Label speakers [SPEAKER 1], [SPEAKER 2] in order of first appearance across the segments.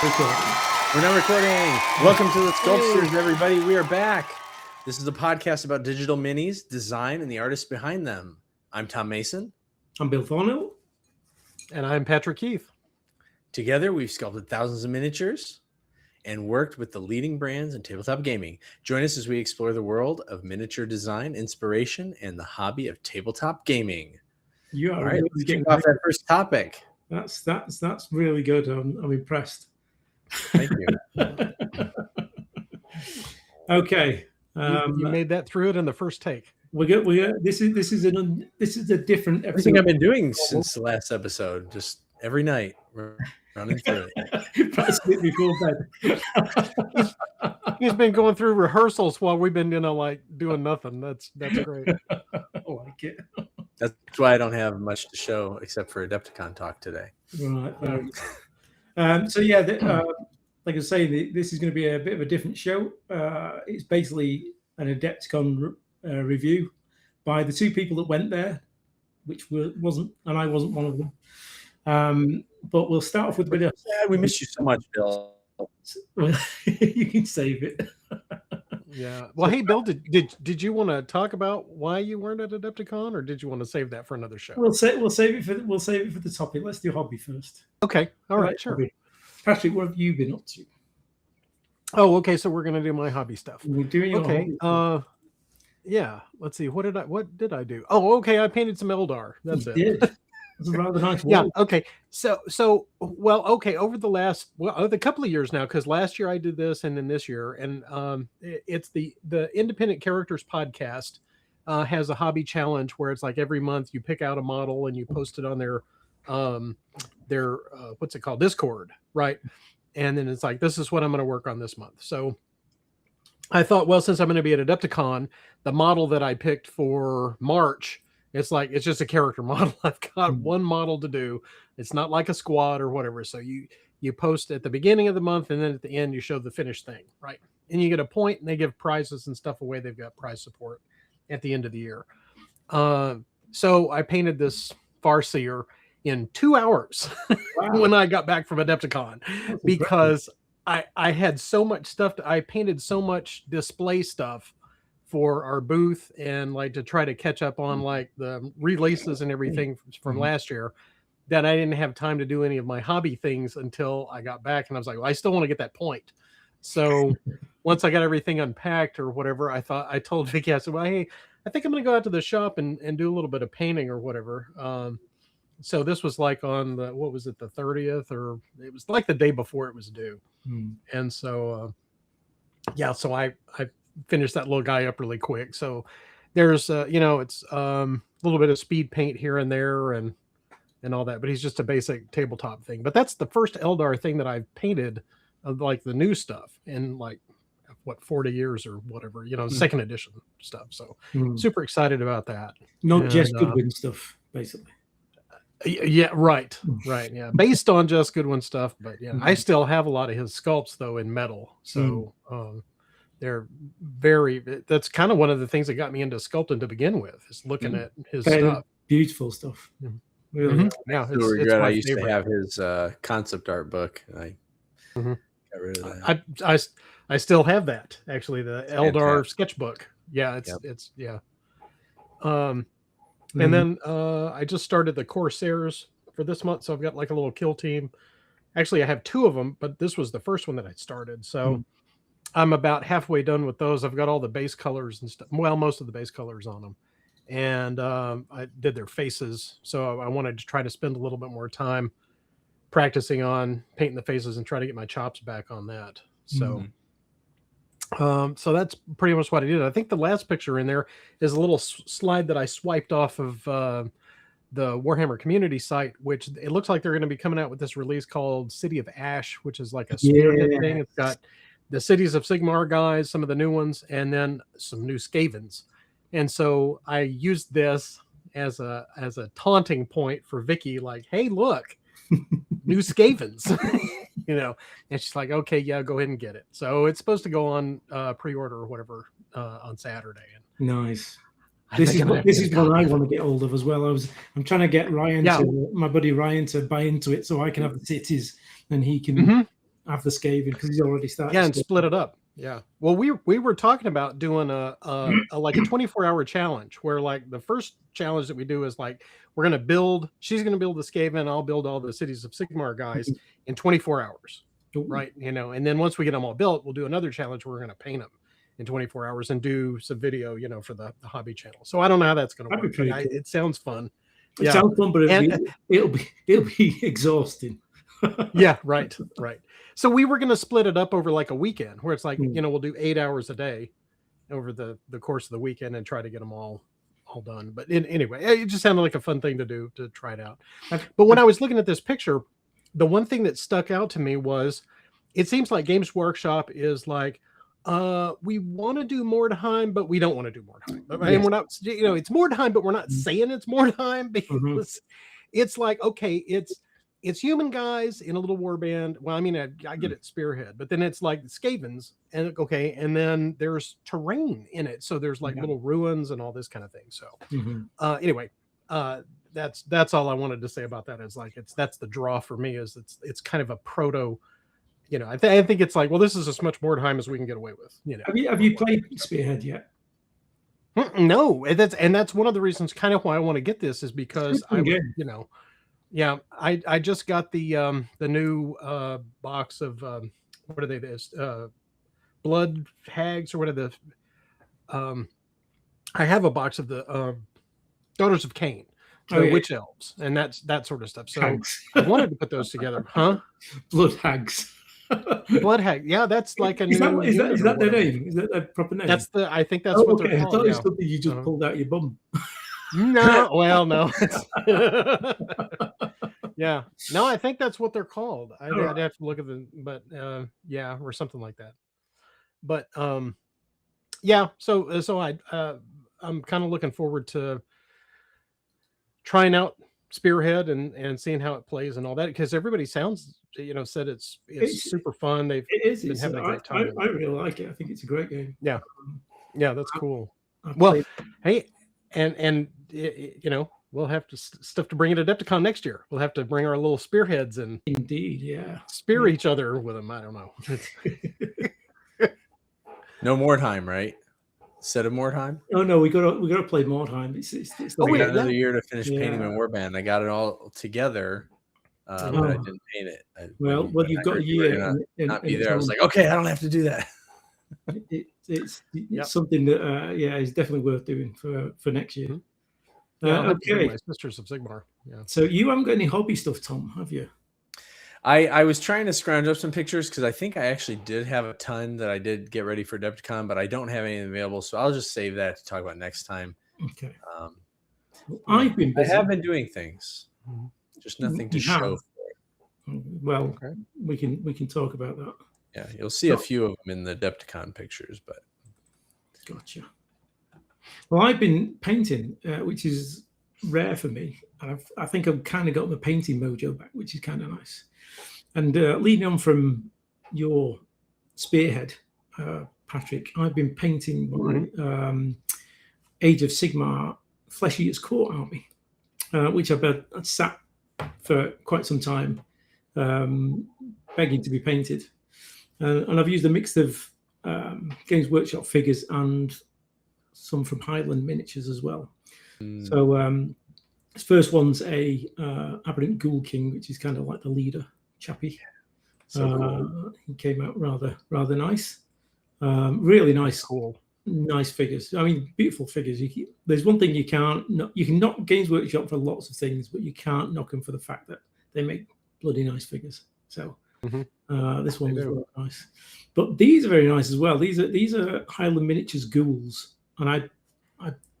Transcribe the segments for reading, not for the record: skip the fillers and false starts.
[SPEAKER 1] We're now recording. Welcome to the Sculptsters, everybody. We are back. This is a podcast about digital minis, design, and the artists behind them. I'm Tom Mason.
[SPEAKER 2] I'm Bill Thornhill.
[SPEAKER 3] And I'm Patrick Keith.
[SPEAKER 1] Together, we've sculpted thousands of miniatures and worked with the leading brands in tabletop gaming. Join us as we explore the world of miniature design, inspiration, and the hobby of tabletop gaming.
[SPEAKER 2] You are
[SPEAKER 1] all right. Let's kick off that first topic.
[SPEAKER 2] That's really good. I'm impressed.
[SPEAKER 1] Thank you.
[SPEAKER 2] Okay,
[SPEAKER 3] you made that through it in the first take.
[SPEAKER 2] This is a different episode.
[SPEAKER 1] I think I've been doing since the last episode, just every night running through it.
[SPEAKER 2] Practically before bed.
[SPEAKER 3] He's been going through rehearsals while we've been, doing nothing. That's great.
[SPEAKER 2] I like it.
[SPEAKER 1] That's why I don't have much to show except for Adepticon talk today.
[SPEAKER 2] Right. So yeah, like I say, this is going to be a bit of a different show. It's basically an Adepticon review by the two people that went there, which wasn't one of them. But we'll start off with a bit of.
[SPEAKER 1] Yeah, we missed you so much, Bill.
[SPEAKER 2] You can save it.
[SPEAKER 3] Yeah. Well, hey, Bill, did you want to talk about why you weren't at Adepticon, or did you want to save that for another show?
[SPEAKER 2] We'll save it for the topic. Let's do hobby first.
[SPEAKER 3] Okay. All right. Sure.
[SPEAKER 2] Hobby. Patrick, what have you been up to?
[SPEAKER 3] Oh, okay. So we're gonna do my hobby stuff.
[SPEAKER 2] We're doing
[SPEAKER 3] okay. Yeah. Let's see. What did I do? Oh, okay. I painted some Eldar. That's it.
[SPEAKER 2] Did. It's a rather nice
[SPEAKER 3] yeah. Okay. So well, okay. Over the couple of years now, because last year I did this, and then this year, and it's the Independent Characters podcast has a hobby challenge where it's like every month you pick out a model and you post it on their what's it called, Discord, right? And then it's like, this is what I'm going to work on this month. So I thought, well, since I'm going to be at Adepticon, the model that I picked for March, it's just a character model. I've got one model to do. It's not like a squad or whatever. So you post at the beginning of the month, and then at the end you show the finished thing, right? And you get a point, and they give prizes and stuff away. They've got prize support at the end of the year. So I painted this Farseer in 2 hours. Wow. When I got back from Adepticon. That's because I had so much stuff. I painted so much display stuff for our booth, and like to try to catch up on like the releases and everything from last year, that I didn't have time to do any of my hobby things until I got back. And I was like, well, I still want to get that point. So once I got everything unpacked or whatever, I told Vicky, I said, well, hey, I think I'm going to go out to the shop and do a little bit of painting or whatever. So this was like on the 30th, or it was like the day before it was due. And so, so I finished that little guy up really quick. So there's, it's a little bit of speed paint here and there and all that, but he's just a basic tabletop thing. But that's the first Eldar thing that I've painted of like the new stuff in like, 40 years or whatever, second edition stuff. So super excited about that.
[SPEAKER 2] Not just Goodwin stuff, basically.
[SPEAKER 3] Yeah, right. Yeah, based on Just Goodwin stuff, but yeah, I still have a lot of his sculpts though in metal. So they're that's kind of one of the things that got me into sculpting to begin with, is looking at his stuff.
[SPEAKER 2] Beautiful stuff.
[SPEAKER 3] Really. Yeah,
[SPEAKER 1] it's regret I used to have his concept art book. I got rid of that.
[SPEAKER 3] I still have that, actually, the Eldar sketchbook. Yeah, it's yeah. And then I just started the Corsairs for this month, so I've got like a little kill team. Actually, I have two of them, but this was the first one that I started. So I'm about halfway done with those. I've got all the base colors and stuff. Well, most of the base colors on them. And I did their faces. So I wanted to try to spend a little bit more time practicing on painting the faces and try to get my chops back on that. So so that's pretty much what I did. I think the last picture in there is a little slide that I swiped off of the Warhammer community site, which it looks like they're going to be coming out with this release called City of Ash, which is like a spearhead thing. It's got the Cities of Sigmar guys, some of the new ones, and then some new Skavens. And so I used this as a taunting point for Vicky, like, hey, look, new Skavens. And she's like, okay, yeah, go ahead and get it. So it's supposed to go on pre-order or whatever on Saturday.
[SPEAKER 2] Nice. This is what I want to get hold of as well. I'm trying to get my buddy Ryan to buy into it so I can have the cities and he can have the Skaven because he's already started.
[SPEAKER 3] Yeah, and split it up. Yeah. Well, we were talking about doing a like a 24-hour challenge where like the first challenge that we do is like we're gonna build. She's gonna build the Skaven. I'll build all the Cities of Sigmar guys in 24 hours. Right. You know, and then once we get them all built, we'll do another challenge where we're gonna paint them in 24 hours and do some video, you know, for the hobby channel. So I don't know how that's gonna work. Cool. It sounds fun.
[SPEAKER 2] It sounds fun, but it'll be exhausting.
[SPEAKER 3] Yeah, right. So we were going to split it up over like a weekend where it's like, you know, we'll do 8 hours a day over the course of the weekend and try to get them all done. But anyway, it just sounded like a fun thing to do, to try it out. But when I was looking at this picture, the one thing that stuck out to me was it seems like Games Workshop is like, we want to do Mordheim, but we don't want to do Mordheim. And we're not, you know, it's Mordheim, but we're not saying it's Mordheim because it's like, okay, it's human guys in a little war band. Well, I mean, I get it, Spearhead, but then it's like Skavens, and okay, and then there's terrain in it, so there's like little ruins and all this kind of thing. So, anyway, that's all I wanted to say about that. Is like that's the draw for me. Is it's kind of a proto. You know, I think it's like, well, this is as much Mordheim as we can get away with. You know,
[SPEAKER 2] have you played Spearhead yet?
[SPEAKER 3] No, that's one of the reasons, kind of why I want to get this is because you know. Yeah, I just got the new box of what are they? This Blood Hags or what are the? I have a box of the Daughters of Cain, the Witch Elves, and that sort of stuff. So I wanted to put those together, huh?
[SPEAKER 2] Blood Hags.
[SPEAKER 3] Blood Hag. Yeah, that's like a new.
[SPEAKER 2] Is that their name? Is that their proper name?
[SPEAKER 3] I think that's what they're called.
[SPEAKER 2] I thought it was something you just pulled out your bum.
[SPEAKER 3] No, well, no. Yeah, no, I think that's what they're called. I'd have to look at them, but yeah, or something like that. But yeah, so I'm kind of looking forward to trying out Spearhead and seeing how it plays and all that, because everybody said it's super fun. They've been having a great time.
[SPEAKER 2] I really like it. I think it's a great game.
[SPEAKER 3] Yeah, that's cool. Well, hey, and you know, we'll have stuff to bring at Adepticon next year. We'll have to bring our little spearheads and spear each other with them. I don't know.
[SPEAKER 1] No Mordheim, right? Instead of Mordheim?
[SPEAKER 2] Oh no, we got to play Mordheim.
[SPEAKER 1] We got another year to finish painting my warband. I got it all together, but I didn't paint it.
[SPEAKER 2] Well, you've got a year.
[SPEAKER 1] Not be there. I was like, okay, I don't have to do that.
[SPEAKER 2] It's something that is definitely worth doing for next year. Okay,
[SPEAKER 3] Sisters of Sigmar. Yeah.
[SPEAKER 2] So you haven't got any hobby stuff, Tom, have you?
[SPEAKER 1] I was trying to scrounge up some pictures because I think I actually did have a ton that I did get ready for Adepticon, but I don't have anything available, so I'll just save that to talk about next time.
[SPEAKER 2] Okay. I
[SPEAKER 1] have been doing things, just nothing to show for it.
[SPEAKER 2] Well, we can talk about that.
[SPEAKER 1] Yeah, you'll see a few of them in the Adepticon pictures, but
[SPEAKER 2] gotcha. Well, I've been painting, which is rare for me. I think I've kind of got my painting mojo back, which is kind of nice. And leading on from your Spearhead, Patrick, I've been painting my Age of Sigmar Flesh Eaters Court army, which I've sat for quite some time, begging to be painted. And I've used a mix of Games Workshop figures and some from Highland Miniatures as well. So this first one's a Aberrant Ghoul King, which is kind of like the leader chappy. Cool. He came out rather nice. Really nice, nice figures. I mean, beautiful figures. There's one thing you can knock Games Workshop for lots of things, but you can't knock them for the fact that they make bloody nice figures. So this one was really nice. But these are very nice as well. These are Highland Miniatures ghouls, and I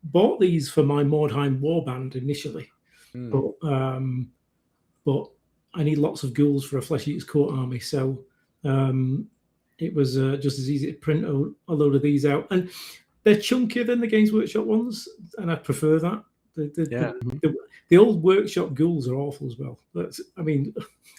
[SPEAKER 2] bought these for my Mordheim warband initially, but I need lots of ghouls for a Flesh Eaters Court army, so it was just as easy to print a load of these out, and they're chunkier than the Games Workshop ones, and I prefer that. The old Workshop ghouls are awful as well. I mean,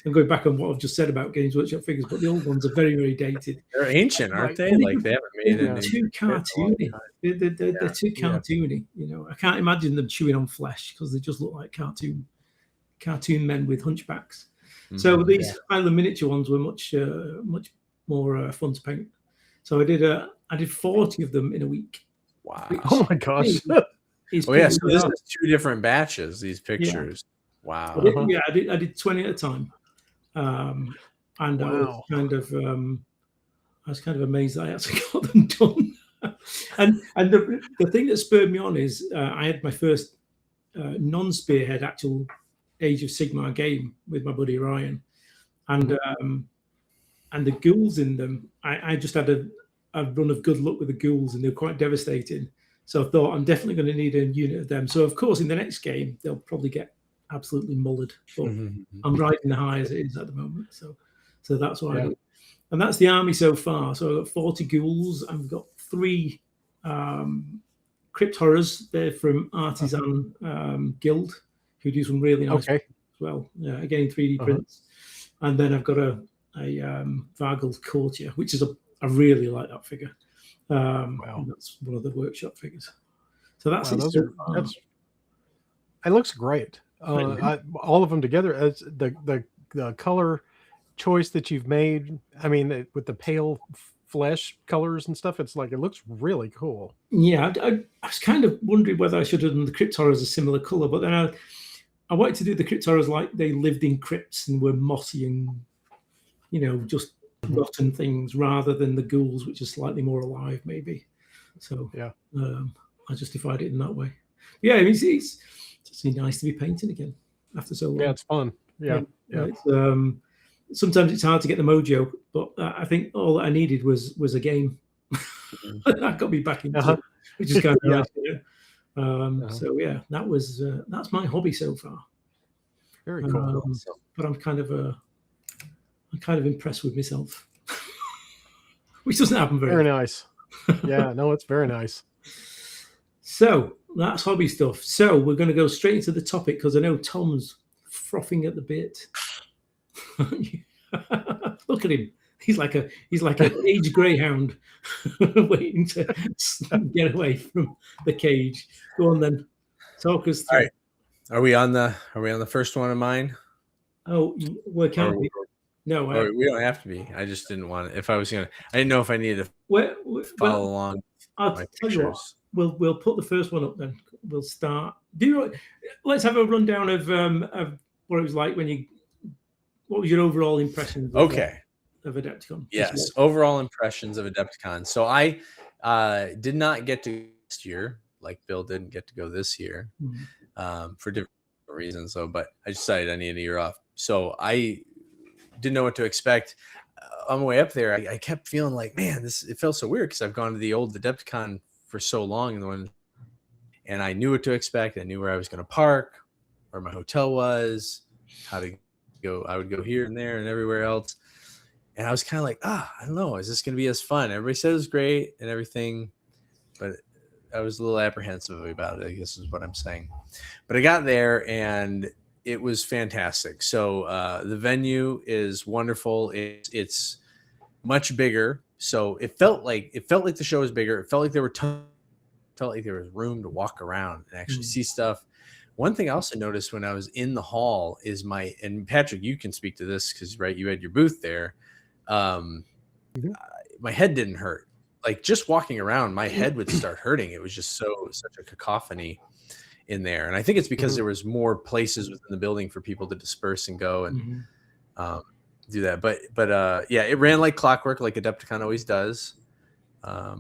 [SPEAKER 2] I'm going back on what I've just said about Games Workshop figures, but the old ones are very, very dated.
[SPEAKER 1] They're ancient, aren't they? Like they haven't made it.
[SPEAKER 2] Too cartoony. They're too cartoony. You know, I can't imagine them chewing on flesh because they just look like cartoon men with hunchbacks. So these Island miniature ones were much more fun to paint. So I did 40 of them in a week.
[SPEAKER 1] Wow.
[SPEAKER 3] Oh my gosh.
[SPEAKER 1] So this is 2 different batches, these pictures. Wow.
[SPEAKER 2] I did 20 at a time. And wow. I was kind of amazed that I actually got them done. and the thing that spurred me on is I had my first non-spearhead actual Age of Sigmar game with my buddy Ryan, and the ghouls in them. I just had a run of good luck with the ghouls, and they were quite devastating. So I thought I'm definitely going to need a unit of them. So of course, in the next game, they'll probably get absolutely mullered. But I'm riding the high as it is at the moment. So that's why I do. And that's the army so far. So I've got 40 ghouls. I've got 3 crypt horrors. They're from Artisan Guild, who do some really nice as well. Yeah, again, 3D prints. And then I've got a Vargul's Courtier, which is I really like that figure. That's one of the workshop figures. So that's it
[SPEAKER 3] looks great. All of them together, as the color choice that you've made. I mean, with the pale flesh colors and stuff, it's like it looks really cool.
[SPEAKER 2] Yeah, I was kind of wondering whether I should have done the crypt horrors a similar color, but then I wanted to do the crypt horrors like they lived in crypts and were mossy and just rotten things, rather than the ghouls, which are slightly more alive, maybe. So I justified it in that way. Yeah, it's nice to be painting again after so long.
[SPEAKER 3] Yeah, it's fun. Yeah.
[SPEAKER 2] Sometimes it's hard to get the mojo, but I think all that I needed was a game. That got me back into it, which is kind of nice. So yeah, that's my hobby so far.
[SPEAKER 3] Very cool.
[SPEAKER 2] But I'm kind of impressed with myself, which doesn't happen very
[SPEAKER 3] nice. Yeah, no, it's very nice.
[SPEAKER 2] So that's hobby stuff. So we're going to go straight into the topic because I know Tom's frothing at the bit. Look at him. He's like an aged greyhound waiting to get away from the cage. Go on then. Talk us through.
[SPEAKER 1] All right. Are we on the first one of mine?
[SPEAKER 2] Oh, we can't be. No,
[SPEAKER 1] we don't have to be. I just didn't want it. I didn't know if I needed to follow along.
[SPEAKER 2] I'll tell you what. We'll put the first one up then. We'll start. Let's have a rundown of what it was like what was your overall impression of Adepticon?
[SPEAKER 1] Yes, overall impressions of Adepticon. So I did not get to go last year, like Bill didn't get to go this year, for different reasons. But I decided I needed a year off. So I didn't know what to expect. On the way up there, I kept feeling like, man, it felt so weird because I've gone to the old Adepticon for so long, and I knew what to expect. I knew where I was going to park, where my hotel was, how to go. I would go here and there and everywhere else. And I was kind of like, I don't know, is this going to be as fun? Everybody said it was great and everything, but I was a little apprehensive about it, I guess is what I'm saying. But I got there and it was fantastic. So the venue is wonderful. It's much bigger. So it felt like the show was bigger. It felt like there was room to walk around and actually see stuff. One thing I also noticed when I was in the hall is and Patrick, you can speak to this because you had your booth there. My head didn't hurt. Like just walking around, my head would start hurting. It was just such a cacophony in there. And I think it's because there was more places within the building for people to disperse and go and do that. But it ran like clockwork, like Adepticon always does. At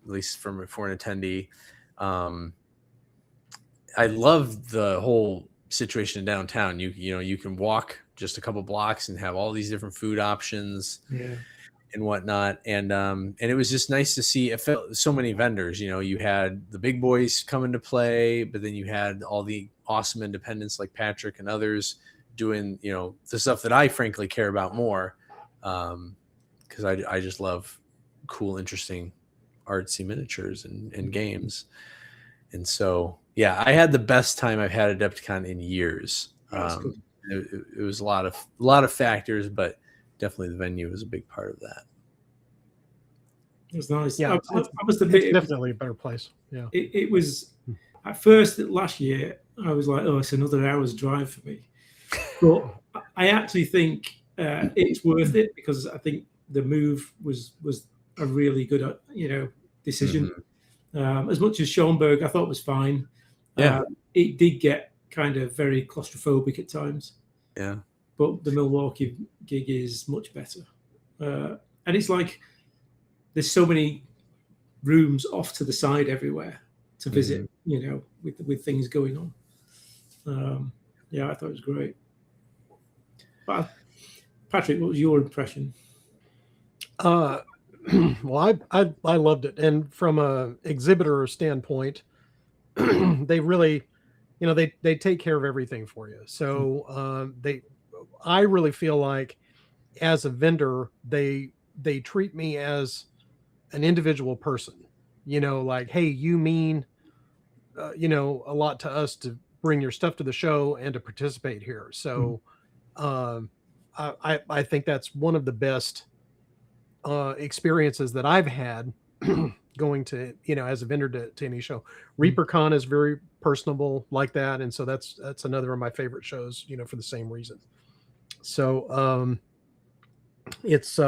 [SPEAKER 1] least for an attendee. I love the whole situation in downtown. You can walk just a couple blocks and have all these different food options and whatnot. And it was just nice to see. It felt so many vendors. You had the big boys come into play, but then you had all the awesome independents like Patrick and others doing the stuff that I frankly care about more, because I just love cool, interesting, artsy miniatures and games. And so, yeah, I had the best time I've had at Adepticon in years. It was a lot of factors, but definitely the venue was a big part of that.
[SPEAKER 2] It was nice.
[SPEAKER 3] Yeah,
[SPEAKER 2] it's
[SPEAKER 3] definitely a better place. Yeah,
[SPEAKER 2] it was at first last year. I was like, oh, it's another hour's drive for me. But I actually think it's worth it because I think the move was a really good, decision. As much as Schoenberg, I thought was fine.
[SPEAKER 1] Yeah.
[SPEAKER 2] It did get kind of very claustrophobic at times.
[SPEAKER 1] Yeah.
[SPEAKER 2] But the Milwaukee gig is much better. And it's like there's so many rooms off to the side everywhere to visit, with things going on. I thought it was great. But Patrick, what was your impression?
[SPEAKER 3] Well, I loved it, and from a exhibitor standpoint, they really, they take care of everything for you. So I really feel like as a vendor, they treat me as an individual person. Like, hey, you mean, a lot to us to bring your stuff to the show and to participate here. So, I think that's one of the best experiences that I've had going to, as a vendor to any show. ReaperCon is very personable like that, and so that's another of my favorite shows, for the same reason. So it's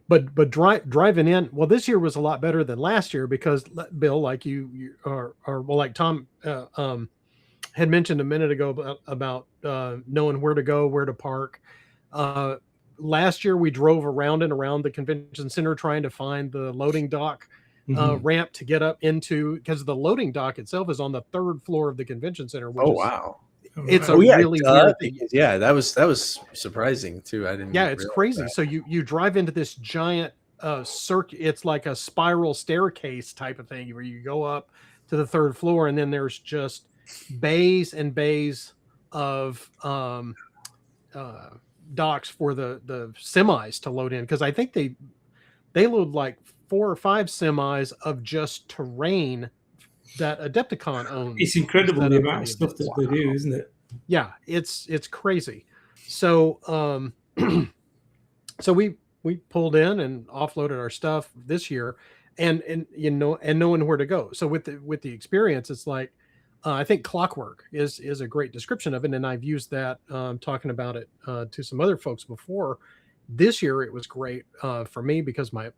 [SPEAKER 3] but driving in, well, this year was a lot better than last year because, Bill, like you are well, like Tom had mentioned a minute ago about knowing where to go, where to park. Last year we drove around and around the convention center trying to find the loading dock ramp to get up into, because the loading dock itself is on the 3rd floor of the convention center. Which
[SPEAKER 1] Wow.
[SPEAKER 3] It's a really weird thing.
[SPEAKER 1] Yeah, that was surprising too. I didn't.
[SPEAKER 3] Yeah, it's crazy. That. So you drive into this giant circuit. It's like a spiral staircase type of thing where you go up to the 3rd floor, and then there's just bays and bays of docks for the semis to load in, because I think they load like 4 or 5 semis of just terrain that Adepticon owns.
[SPEAKER 2] It's incredible the amount of stuff that they do, isn't it?
[SPEAKER 3] Yeah, it's crazy. So so we pulled in and offloaded our stuff this year, and knowing where to go. So with the experience, it's like I think clockwork is a great description of it, and I've used that talking about it to some other folks before. This year it was great for me because my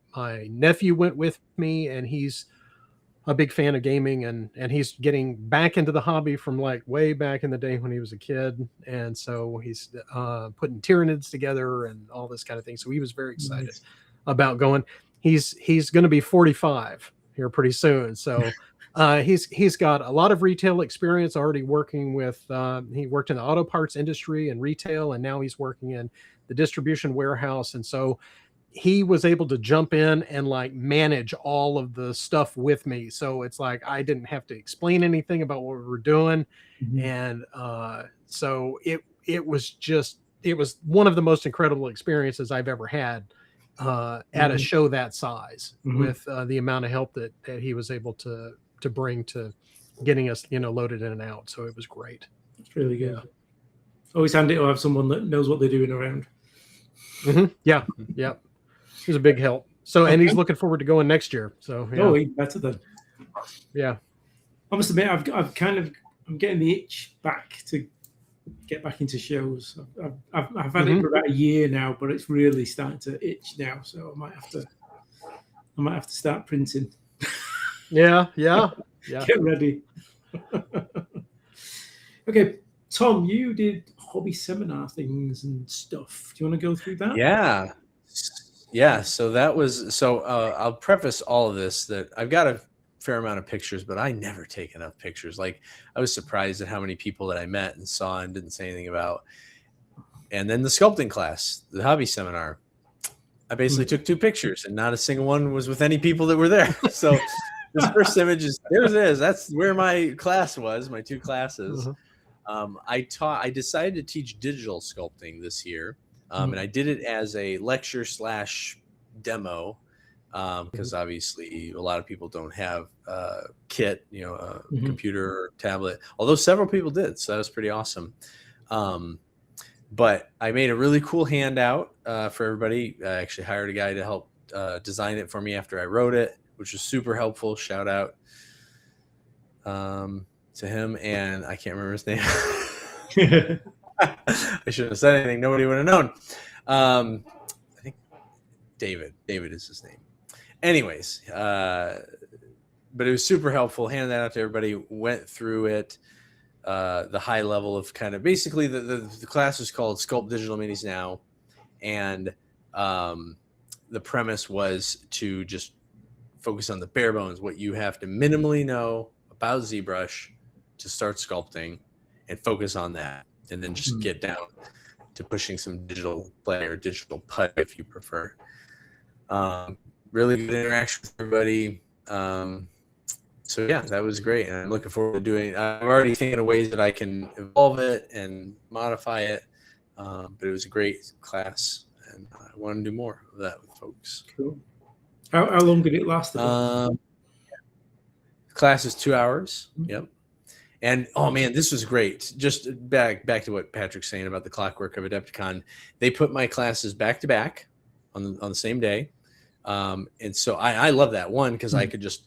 [SPEAKER 3] nephew went with me, and he's a big fan of gaming, and he's getting back into the hobby from like way back in the day when he was a kid, and so he's putting Tyranids together and all this kind of thing. So he was very excited about going. He's going to be 45 here pretty soon, so he's got a lot of retail experience already working with. He worked in the auto parts industry and retail, and now he's working in the distribution warehouse, and so he was able to jump in and like manage all of the stuff with me. So it's like I didn't have to explain anything about what we were doing. And so it was one of the most incredible experiences I've ever had at a show that size with the amount of help that he was able to bring to getting us, loaded in and out. So it was great.
[SPEAKER 2] It's really good. Always handy to have someone that knows what they're doing around.
[SPEAKER 3] Yeah. He's a big help. So, and he's looking forward to going next year. So,
[SPEAKER 2] even better then.
[SPEAKER 3] Yeah.
[SPEAKER 2] I must admit, I'm getting the itch back to get back into shows. I've had it for about a year now, but it's really starting to itch now. So I might have to start printing.
[SPEAKER 3] Yeah.
[SPEAKER 2] Get ready. Okay, Tom, you did hobby seminar things and stuff. Do you want to go through that?
[SPEAKER 1] Yeah. So that was I'll preface all of this that I've got a fair amount of pictures, but I never take enough pictures. Like I was surprised at how many people that I met and saw and didn't say anything about. And then the sculpting class, the hobby seminar, I basically took 2 pictures, and not a single one was with any people that were there. So this first image there it is. That's where my class was, my 2 classes. I decided to teach digital sculpting this year. And I did it as a lecture / demo because obviously a lot of people don't have a kit, a computer or tablet, although several people did. So that was pretty awesome. But I made a really cool handout for everybody. I actually hired a guy to help design it for me after I wrote it, which was super helpful. Shout out to him. And I can't remember his name. I shouldn't have said anything. Nobody would have known. I think David is his name. Anyways, but it was super helpful. Handed that out to everybody. Went through it. The high level of kind of basically the class is called Sculpt Digital Minis Now, and the premise was to just focus on the bare bones, what you have to minimally know about ZBrush to start sculpting, and focus on that, and then just get down to pushing some digital play or digital put if you prefer. Really good interaction with everybody. So yeah, that was great, and I'm looking forward to doing. I'm already thinking of ways that I can evolve it and modify it. But it was a great class, and I want to do more of that with folks.
[SPEAKER 2] Cool. How long did it last?
[SPEAKER 1] Class is 2 hours. Yep. And oh man, this was great. Just back to what Patrick's saying about the clockwork of Adepticon. They put my classes back to back on the same day, and so I love that one because I could just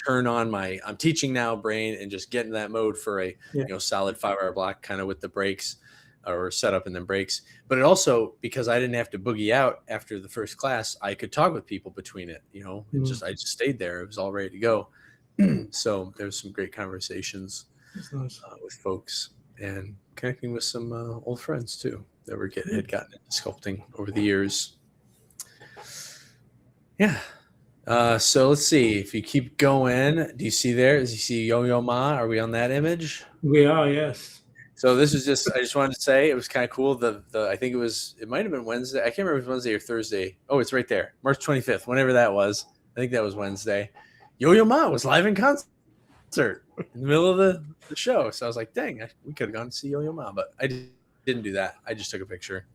[SPEAKER 1] turn on my I'm teaching now brain and just get in that mode for a solid 5-hour block, kind of with the breaks or setup and then breaks. But it also, because I didn't have to boogie out after the first class, I could talk with people between it. I just stayed there. It was all ready to go. So there was some great conversations with folks, and connecting with some old friends too that had gotten into sculpting over the years. Yeah. So let's see if you keep going. Do you see there? Does you see Yo-Yo Ma? Are we on that image?
[SPEAKER 2] We are, yes.
[SPEAKER 1] So this is just, I just wanted to say it was kind of cool. I think it might have been Wednesday. I can't remember if it was Wednesday or Thursday. Oh, it's right there. March 25th, whenever that was. I think that was Wednesday. Yo-Yo Ma was live in concert in the middle of the show. So I was like, dang, we could have gone to see Yo-Yo Ma, but I didn't do that. I just took a picture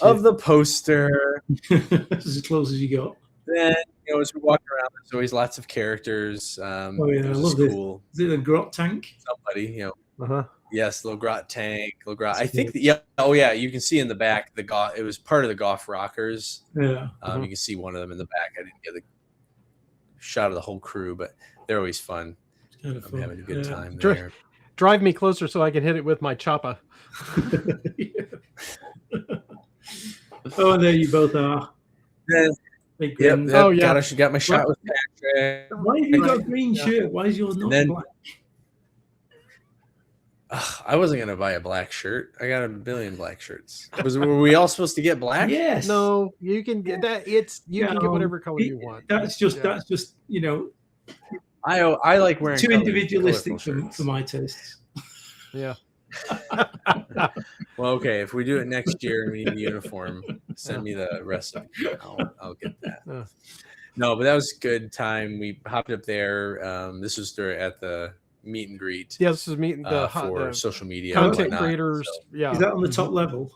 [SPEAKER 1] of the poster.
[SPEAKER 2] That's as close as you got.
[SPEAKER 1] Then, as we walk around, there's always lots of characters.
[SPEAKER 2] I love this.
[SPEAKER 1] Cool.
[SPEAKER 2] Is it a grot tank?
[SPEAKER 1] Somebody, Yes, little grot tank, little grot. I think you can see in the back it was part of the Goff Rockers.
[SPEAKER 2] Yeah.
[SPEAKER 1] You can see one of them in the back. I didn't get the shot of the whole crew, but they're always fun.
[SPEAKER 2] It's kind of fun.
[SPEAKER 1] Having a good time there.
[SPEAKER 3] Drive me closer so I can hit it with my choppa.
[SPEAKER 2] Oh, and there you both are.
[SPEAKER 1] Yep. Oh yeah, she got my shot with Patrick.
[SPEAKER 2] Why have you got a green shirt? Why is yours not black?
[SPEAKER 1] I wasn't gonna buy a black shirt. I got a billion black shirts. Were we all supposed to get black?
[SPEAKER 2] Yes.
[SPEAKER 3] No, you can get that. You can get whatever color you want.
[SPEAKER 2] That's just
[SPEAKER 1] I like wearing
[SPEAKER 2] too individualistic for my tastes.
[SPEAKER 3] Yeah.
[SPEAKER 1] Well, okay. If we do it next year and we need a uniform, send me the recipe. I'll get that. No, but that was a good time. We hopped up there. This was at the meet and greet.
[SPEAKER 3] Yeah, this is meeting
[SPEAKER 1] for social media
[SPEAKER 3] content creators. So. Yeah,
[SPEAKER 2] is that on the top level?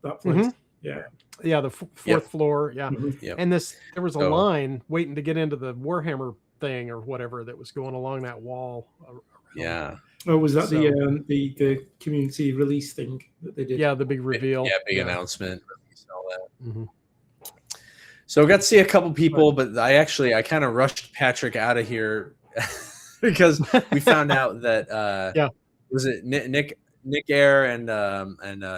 [SPEAKER 2] That place.
[SPEAKER 3] Yeah, the fourth floor. Yeah,
[SPEAKER 1] Yep.
[SPEAKER 3] And there was a line waiting to get into the Warhammer thing or whatever that was going along that wall.
[SPEAKER 1] Yeah.
[SPEAKER 2] Oh, was that the community release thing that they did?
[SPEAKER 3] Yeah, the big reveal.
[SPEAKER 1] Yeah, big announcement. All that. So I got to see a couple people, but I kind of rushed Patrick out of here because we found out that was it Nick Ayer and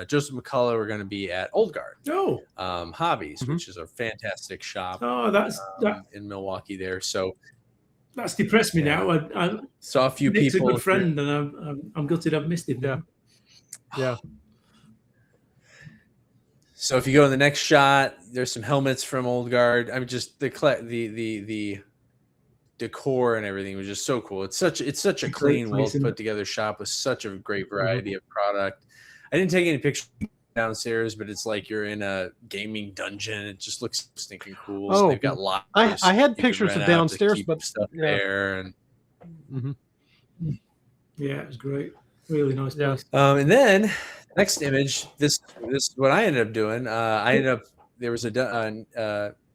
[SPEAKER 1] Joseph McCullough were going to be at Old Guard. Hobbies, which is a fantastic shop.
[SPEAKER 2] Oh, that's
[SPEAKER 1] in Milwaukee there. So
[SPEAKER 2] that's depressed me now. I
[SPEAKER 1] saw a few
[SPEAKER 2] Nick's
[SPEAKER 1] people.
[SPEAKER 2] a good friend, and I'm gutted I've missed him.
[SPEAKER 3] Yeah.
[SPEAKER 1] So if you go in the next shot, there's some helmets from Old Guard. I mean, just the decor and everything was just so cool. It's such a clean, well put together shop with such a great variety of product. I didn't take any pictures downstairs, but it's like you're in a gaming dungeon. It just looks stinking cool. So they've got lots.
[SPEAKER 3] I had pictures of downstairs, but
[SPEAKER 1] stuff there and
[SPEAKER 2] yeah, it was great. Really nice place.
[SPEAKER 1] And then next image, this is what I ended up doing. There was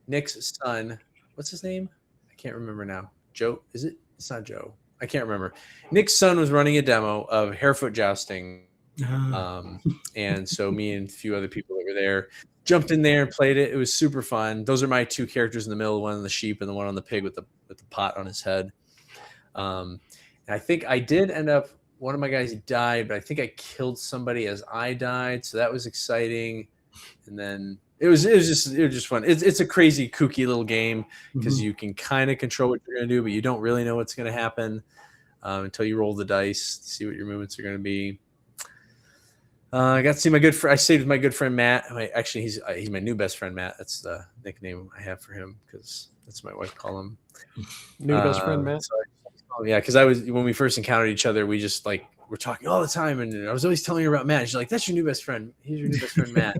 [SPEAKER 1] Nick's son. What's his name? I can't remember now. Joe? Is it? It's not Joe. I can't remember. Nick's son was running a demo of Harefoot jousting. And so me and a few other people that were there jumped in there and played it. It was super fun. Those are my two characters in the middle, one on the sheep and the one on the pig with the pot on his head. I think I did end up one of my guys died, but I think I killed somebody as I died, so that was exciting. And then it was just fun. It's a crazy, kooky little game because you can kind of control what you're gonna do, but you don't really know what's gonna happen until you roll the dice to see what your movements are gonna be. I got to see my good friend. I stayed with my good friend Matt. Actually, he's my new best friend Matt. That's the nickname I have for him because that's what my wife call him.
[SPEAKER 3] New best friend Matt.
[SPEAKER 1] So yeah, because when we first encountered each other, we just like we're talking all the time, and I was always telling her about Matt. She's like, "That's your new best friend. He's your new best friend, Matt."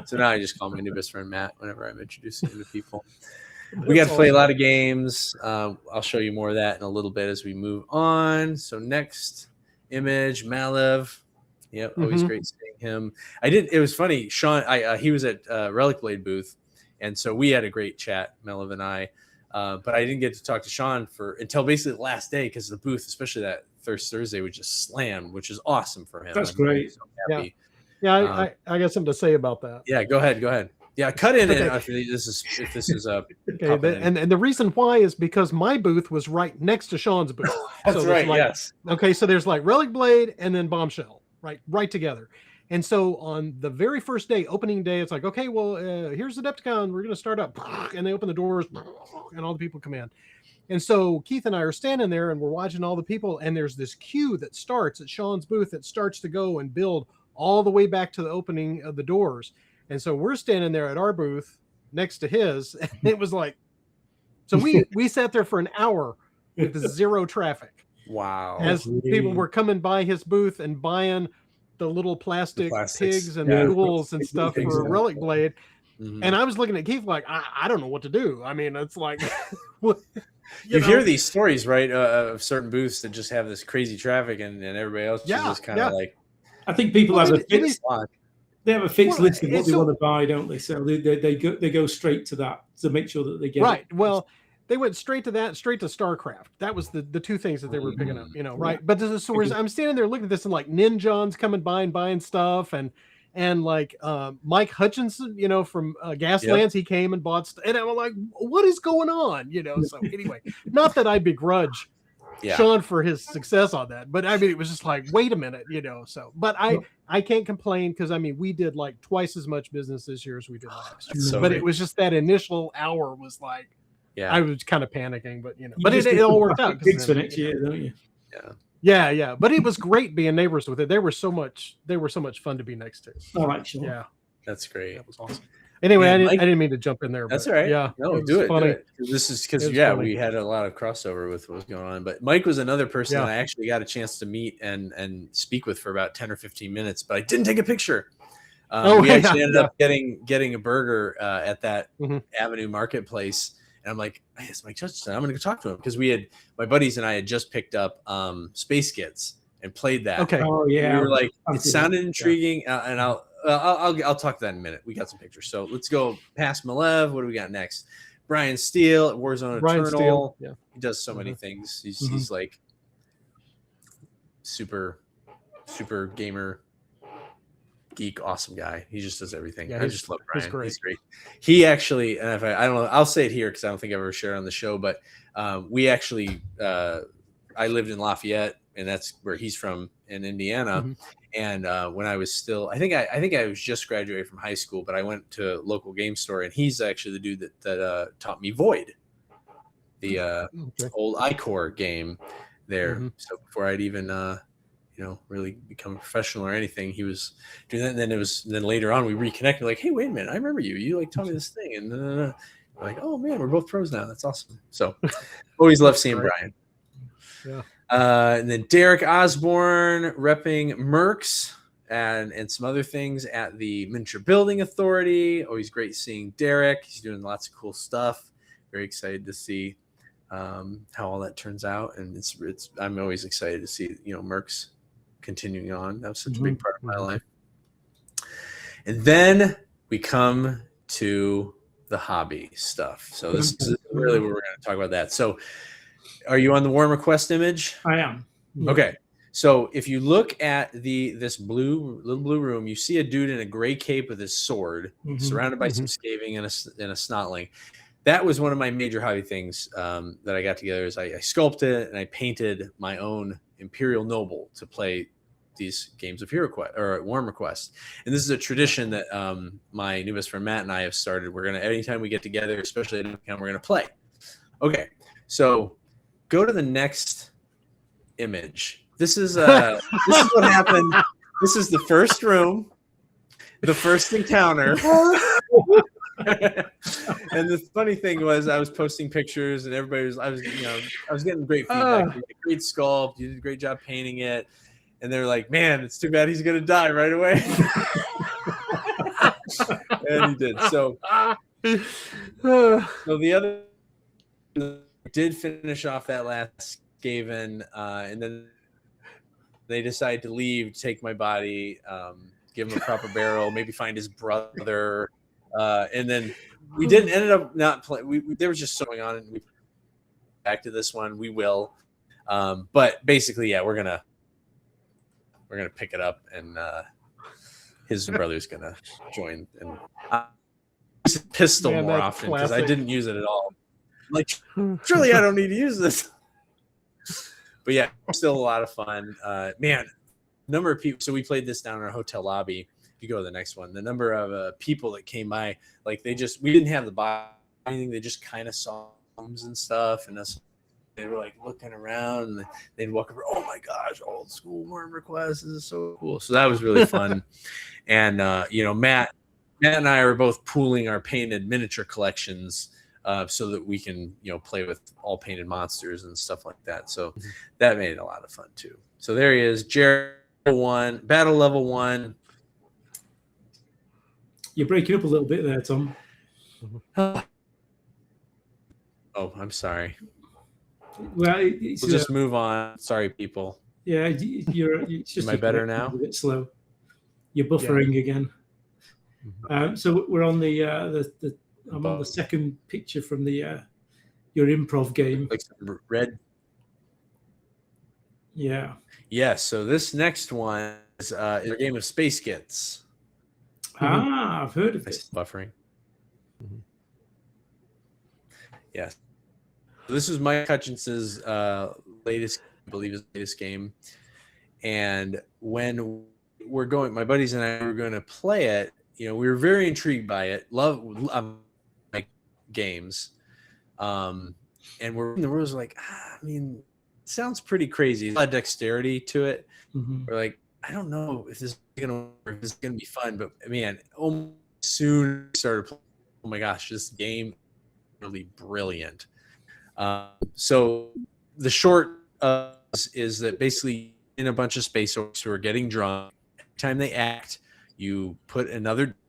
[SPEAKER 1] So now I just call my new best friend Matt whenever I'm introducing him to people. We got to play a lot of games. I'll show you more of that in a little bit as we move on. So next image, Malev. Yep, always great seeing him. It was funny. Sean, he was at Relic Blade booth, and so we had a great chat, Malev and I. But I didn't get to talk to Sean until basically the last day because the booth, especially that Thursday, would just slam, which is awesome for him.
[SPEAKER 2] That's great.
[SPEAKER 1] So happy.
[SPEAKER 3] Yeah, I got something to say about that.
[SPEAKER 1] Yeah, go ahead. Yeah, cut in
[SPEAKER 3] Okay.
[SPEAKER 1] if this is a
[SPEAKER 3] okay. And the reason why is because my booth was right next to Sean's booth.
[SPEAKER 1] That's
[SPEAKER 3] so
[SPEAKER 1] right.
[SPEAKER 3] Like,
[SPEAKER 1] yes.
[SPEAKER 3] Okay, so there's like Relic Blade and then Bombshell, right together. And so on the very first day, opening day, it's like, okay, well, here's Adepticon. We're going to start up. And they open the doors and all the people come in. And so Keith and I are standing there and we're watching all the people. And there's this queue that starts at Sean's booth that starts to go and build all the way back to the opening of the doors. And so we're standing there at our booth next to his. And it was like, so we sat there for an hour with zero traffic.
[SPEAKER 1] Wow.
[SPEAKER 3] As people were coming by his booth and buying the little plastic pigs and the ghouls and stuff for a Relic Blade. And I was looking at Keith like, I don't know what to do. I mean, it's like...
[SPEAKER 1] you hear these stories, right, of certain booths that just have this crazy traffic and everybody else is just kind of like...
[SPEAKER 2] I think people have a fixed list of what they want to buy, don't they? So they go straight to that to make sure that they get
[SPEAKER 3] right.
[SPEAKER 2] it.
[SPEAKER 3] Well, they went straight to StarCraft. That was the two things that they were picking up, right? But I'm standing there looking at this and like Ninjon's coming by and buying stuff and like Mike Hutchinson, from Gaslands, he came and bought stuff. And I'm like, what is going on? So anyway, not that I begrudge Sean for his success on that, but I mean, it was just like, wait a minute, so, but I can't complain because I mean, we did like twice as much business this year as we did last year. But it was just that initial hour was like, I was kind of panicking, but but it all worked out.
[SPEAKER 2] For next year, don't you?
[SPEAKER 3] Yeah. But it was great being neighbors with it. They were so much fun to be next to.
[SPEAKER 2] All right, sure.
[SPEAKER 3] Yeah,
[SPEAKER 1] that's great.
[SPEAKER 3] That was awesome. Anyway, I didn't mean to jump in there.
[SPEAKER 1] That's all right.
[SPEAKER 3] Yeah,
[SPEAKER 1] no, do it. This is because we had a lot of crossover with what was going on. But Mike was another person that I actually got a chance to meet and speak with for about 10 or 15 minutes, but I didn't take a picture. We actually ended up getting a burger at that Avenue Marketplace. And I'm like, hey, it's Mike Hutchinson. I'm going to go talk to him because my buddies and I had just picked up Space Kids and played that.
[SPEAKER 3] Okay.
[SPEAKER 2] Oh yeah.
[SPEAKER 1] We were like, it sounded intriguing, and I'll talk to that in a minute. We got some pictures, so let's go past Malev. What do we got next? Brian Steele at Warzone Eternal.
[SPEAKER 3] Yeah,
[SPEAKER 1] he does so many things. He's like super gamer. Geek, awesome guy. He just does everything. I just love Brian. He's great. He actually, and if I don't know, I'll say it here because I don't think I've ever shared on the show, but we actually, I lived in Lafayette, and that's where he's from in Indiana. And when I was still, I think I was just graduated from high school, but I went to a local game store, and he's actually the dude that taught me Void, the old iCore game there. So before I'd even really become a professional or anything, he was doing that. And then later on we reconnected, like, hey, wait a minute, I remember you like taught me this thing, and we're like, oh man, we're both pros now. That's awesome. So always love seeing Brian.
[SPEAKER 3] Yeah.
[SPEAKER 1] And then Derek Osborne repping Mercs and some other things at the Miniature Building Authority. Always great seeing Derek. He's doing lots of cool stuff. Very excited to see how all that turns out, and I'm always excited to see Mercs continuing on. That was such a big part of my life. And then we come to the hobby stuff. So this is really where we're going to talk about that. So are you on the Warm Request image?
[SPEAKER 2] I am.
[SPEAKER 1] Okay. So if you look at this little blue room, you see a dude in a gray cape with his sword, surrounded by some scaving and a snotling. that was one of my major hobby things that I got together. Is I sculpted and I painted my own Imperial Noble to play these games of Hero Quest or Warm Request. And this is a tradition that my new best friend Matt and I have started. We're gonna, anytime we get together, especially at Adepticon, we're gonna play. Okay, so go to the next image. This is what happened. This is the first room, the first encounter. And the funny thing was, I was posting pictures, and everybody was, I was getting great feedback. You did a great sculpt. You did a great job painting it. And they're like, man, it's too bad he's going to die right away. And he did. So the other did finish off that last Skaven, and then they decided to leave, take my body, give him a proper burial, maybe find his brother. And then we didn't ended up not playing. There was just so going on, and we back to this one. We will. But basically, yeah, we're gonna pick it up, and his brother's gonna join. And I use pistol more often because I didn't use it at all. Like, surely I don't need to use this. But yeah, still a lot of fun. Man, number of people. So we played this down in our hotel lobby. If you go to the next one, the number of people that came by, like we didn't have the box or anything. They just kind of saw homes and stuff, and us. They were like looking around, and they'd walk over. Oh my gosh, old school Warm Request. This is so cool. So that was really fun. And Matt and I are both pooling our painted miniature collections so that we can play with all painted monsters and stuff like that. So that made it a lot of fun too. So there he is, Jared 1, battle level 1.
[SPEAKER 2] You're breaking up a little bit there, Tom.
[SPEAKER 1] Oh, I'm sorry.
[SPEAKER 2] Well,
[SPEAKER 1] we'll just move on. Sorry, people.
[SPEAKER 2] Yeah, it's just.
[SPEAKER 1] Am I better now?
[SPEAKER 2] A bit slow. You're buffering again. So we're on I'm on the second picture from your improv game.
[SPEAKER 1] Like some red.
[SPEAKER 2] Yeah.
[SPEAKER 1] Yeah. So this next one is a game of Space Kits.
[SPEAKER 2] I've heard of this.
[SPEAKER 1] Buffering. Yes. So this is Mike Hutchinson's latest, I believe, his latest game. And when we're going, my buddies and I were going to play it, we were very intrigued by it. Love like games. And we're in the rules like, it sounds pretty crazy. There's a lot of dexterity to it. We're like, I don't know if this is gonna work, if this is gonna be fun, but man, almost soon started playing. Oh my gosh, this game is really brilliant. So the short is that basically in a bunch of space orcs who are getting drunk, every time they act, you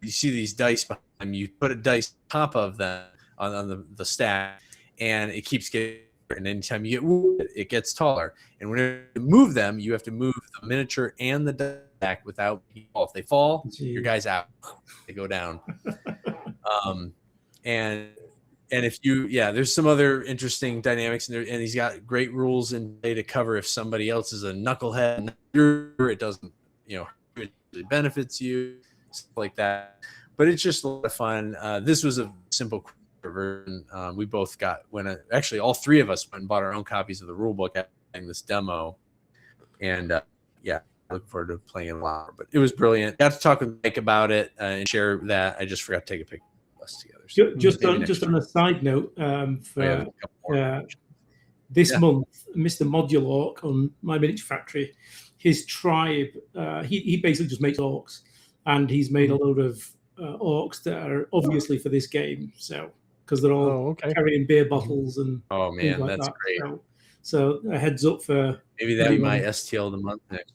[SPEAKER 1] see these dice behind them, you put a dice top of them on the stack, and it keeps getting, and anytime you get wounded, it gets taller. And when you move them, you have to move the miniature and the stack without fall. If they fall, your guy's out. They go down. And if there's some other interesting dynamics in there, and he's got great rules in play to cover if somebody else is a knucklehead. It doesn't, it really benefits you, stuff like that. But it's just a lot of fun. This was a simple version. We both actually all three of us went and bought our own copies of the rule book after this demo, and I look forward to playing it a lot. But it was brilliant. Got to talk with Mike about it and share that. I just forgot to take a picture of us together. So
[SPEAKER 2] just on a side note, this month, Mr. Modular Orc on My Miniature Factory, his tribe, he basically just makes orcs, and he's made a load of orcs that are obviously for this game. So because they're all carrying beer bottles and
[SPEAKER 1] that's great.
[SPEAKER 2] So a heads up for
[SPEAKER 1] maybe that'll be my STL of the month next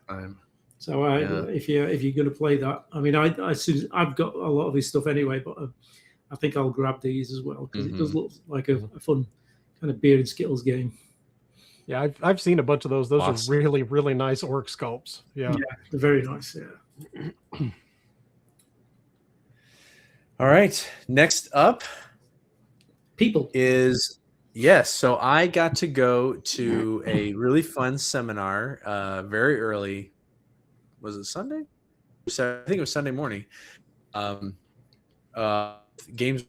[SPEAKER 1] time.
[SPEAKER 2] So if you're going to play that, I've got a lot of his stuff anyway, but I think I'll grab these as well because it does look like a fun kind of beer and Skittles game.
[SPEAKER 3] Yeah, I've seen a bunch of those. Those are really, really nice orc sculpts. Yeah,
[SPEAKER 2] they're very nice. Yeah.
[SPEAKER 1] All right, next up,
[SPEAKER 2] people
[SPEAKER 1] is. Yes, so I got to go to a really fun seminar very early. Was it Sunday? I think it was Sunday morning. Games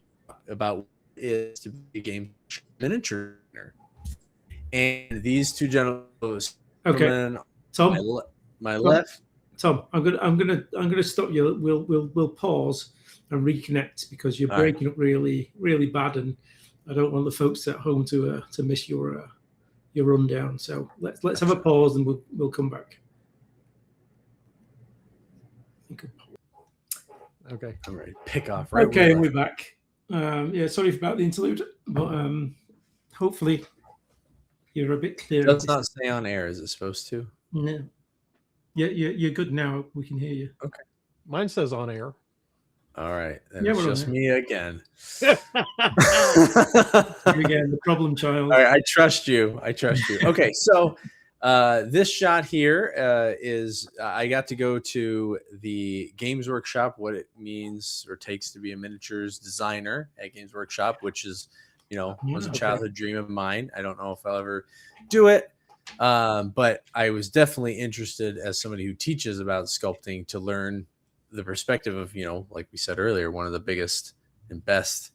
[SPEAKER 1] about is to be a game miniature designer. And these two gentlemen,
[SPEAKER 2] Okay, Tom.
[SPEAKER 1] my left.
[SPEAKER 2] Tom, I'm gonna stop you. We'll pause and reconnect because you're breaking up really bad, and I don't want the folks at home to miss your rundown. So let's have a pause and we'll come back.
[SPEAKER 3] Okay.
[SPEAKER 1] I'm ready to pick off. Right.
[SPEAKER 2] Okay, we're back. Yeah, sorry about the interlude, but hopefully you're a bit clearer.
[SPEAKER 1] Does not stay on air. Is it supposed to?
[SPEAKER 2] No. Yeah, you're good now. We can hear you.
[SPEAKER 1] Okay.
[SPEAKER 3] Mine says on air.
[SPEAKER 1] All right. Then it's just me again.
[SPEAKER 2] Again, the problem child.
[SPEAKER 1] All right. I trust you. Okay. So this shot here is I got to go to the Games Workshop, what it means or takes to be a miniatures designer at Games Workshop, which is, was a childhood dream of mine. I don't know if I'll ever do it. But I was definitely interested as somebody who teaches about sculpting to learn the perspective of, like we said earlier, one of the biggest and best,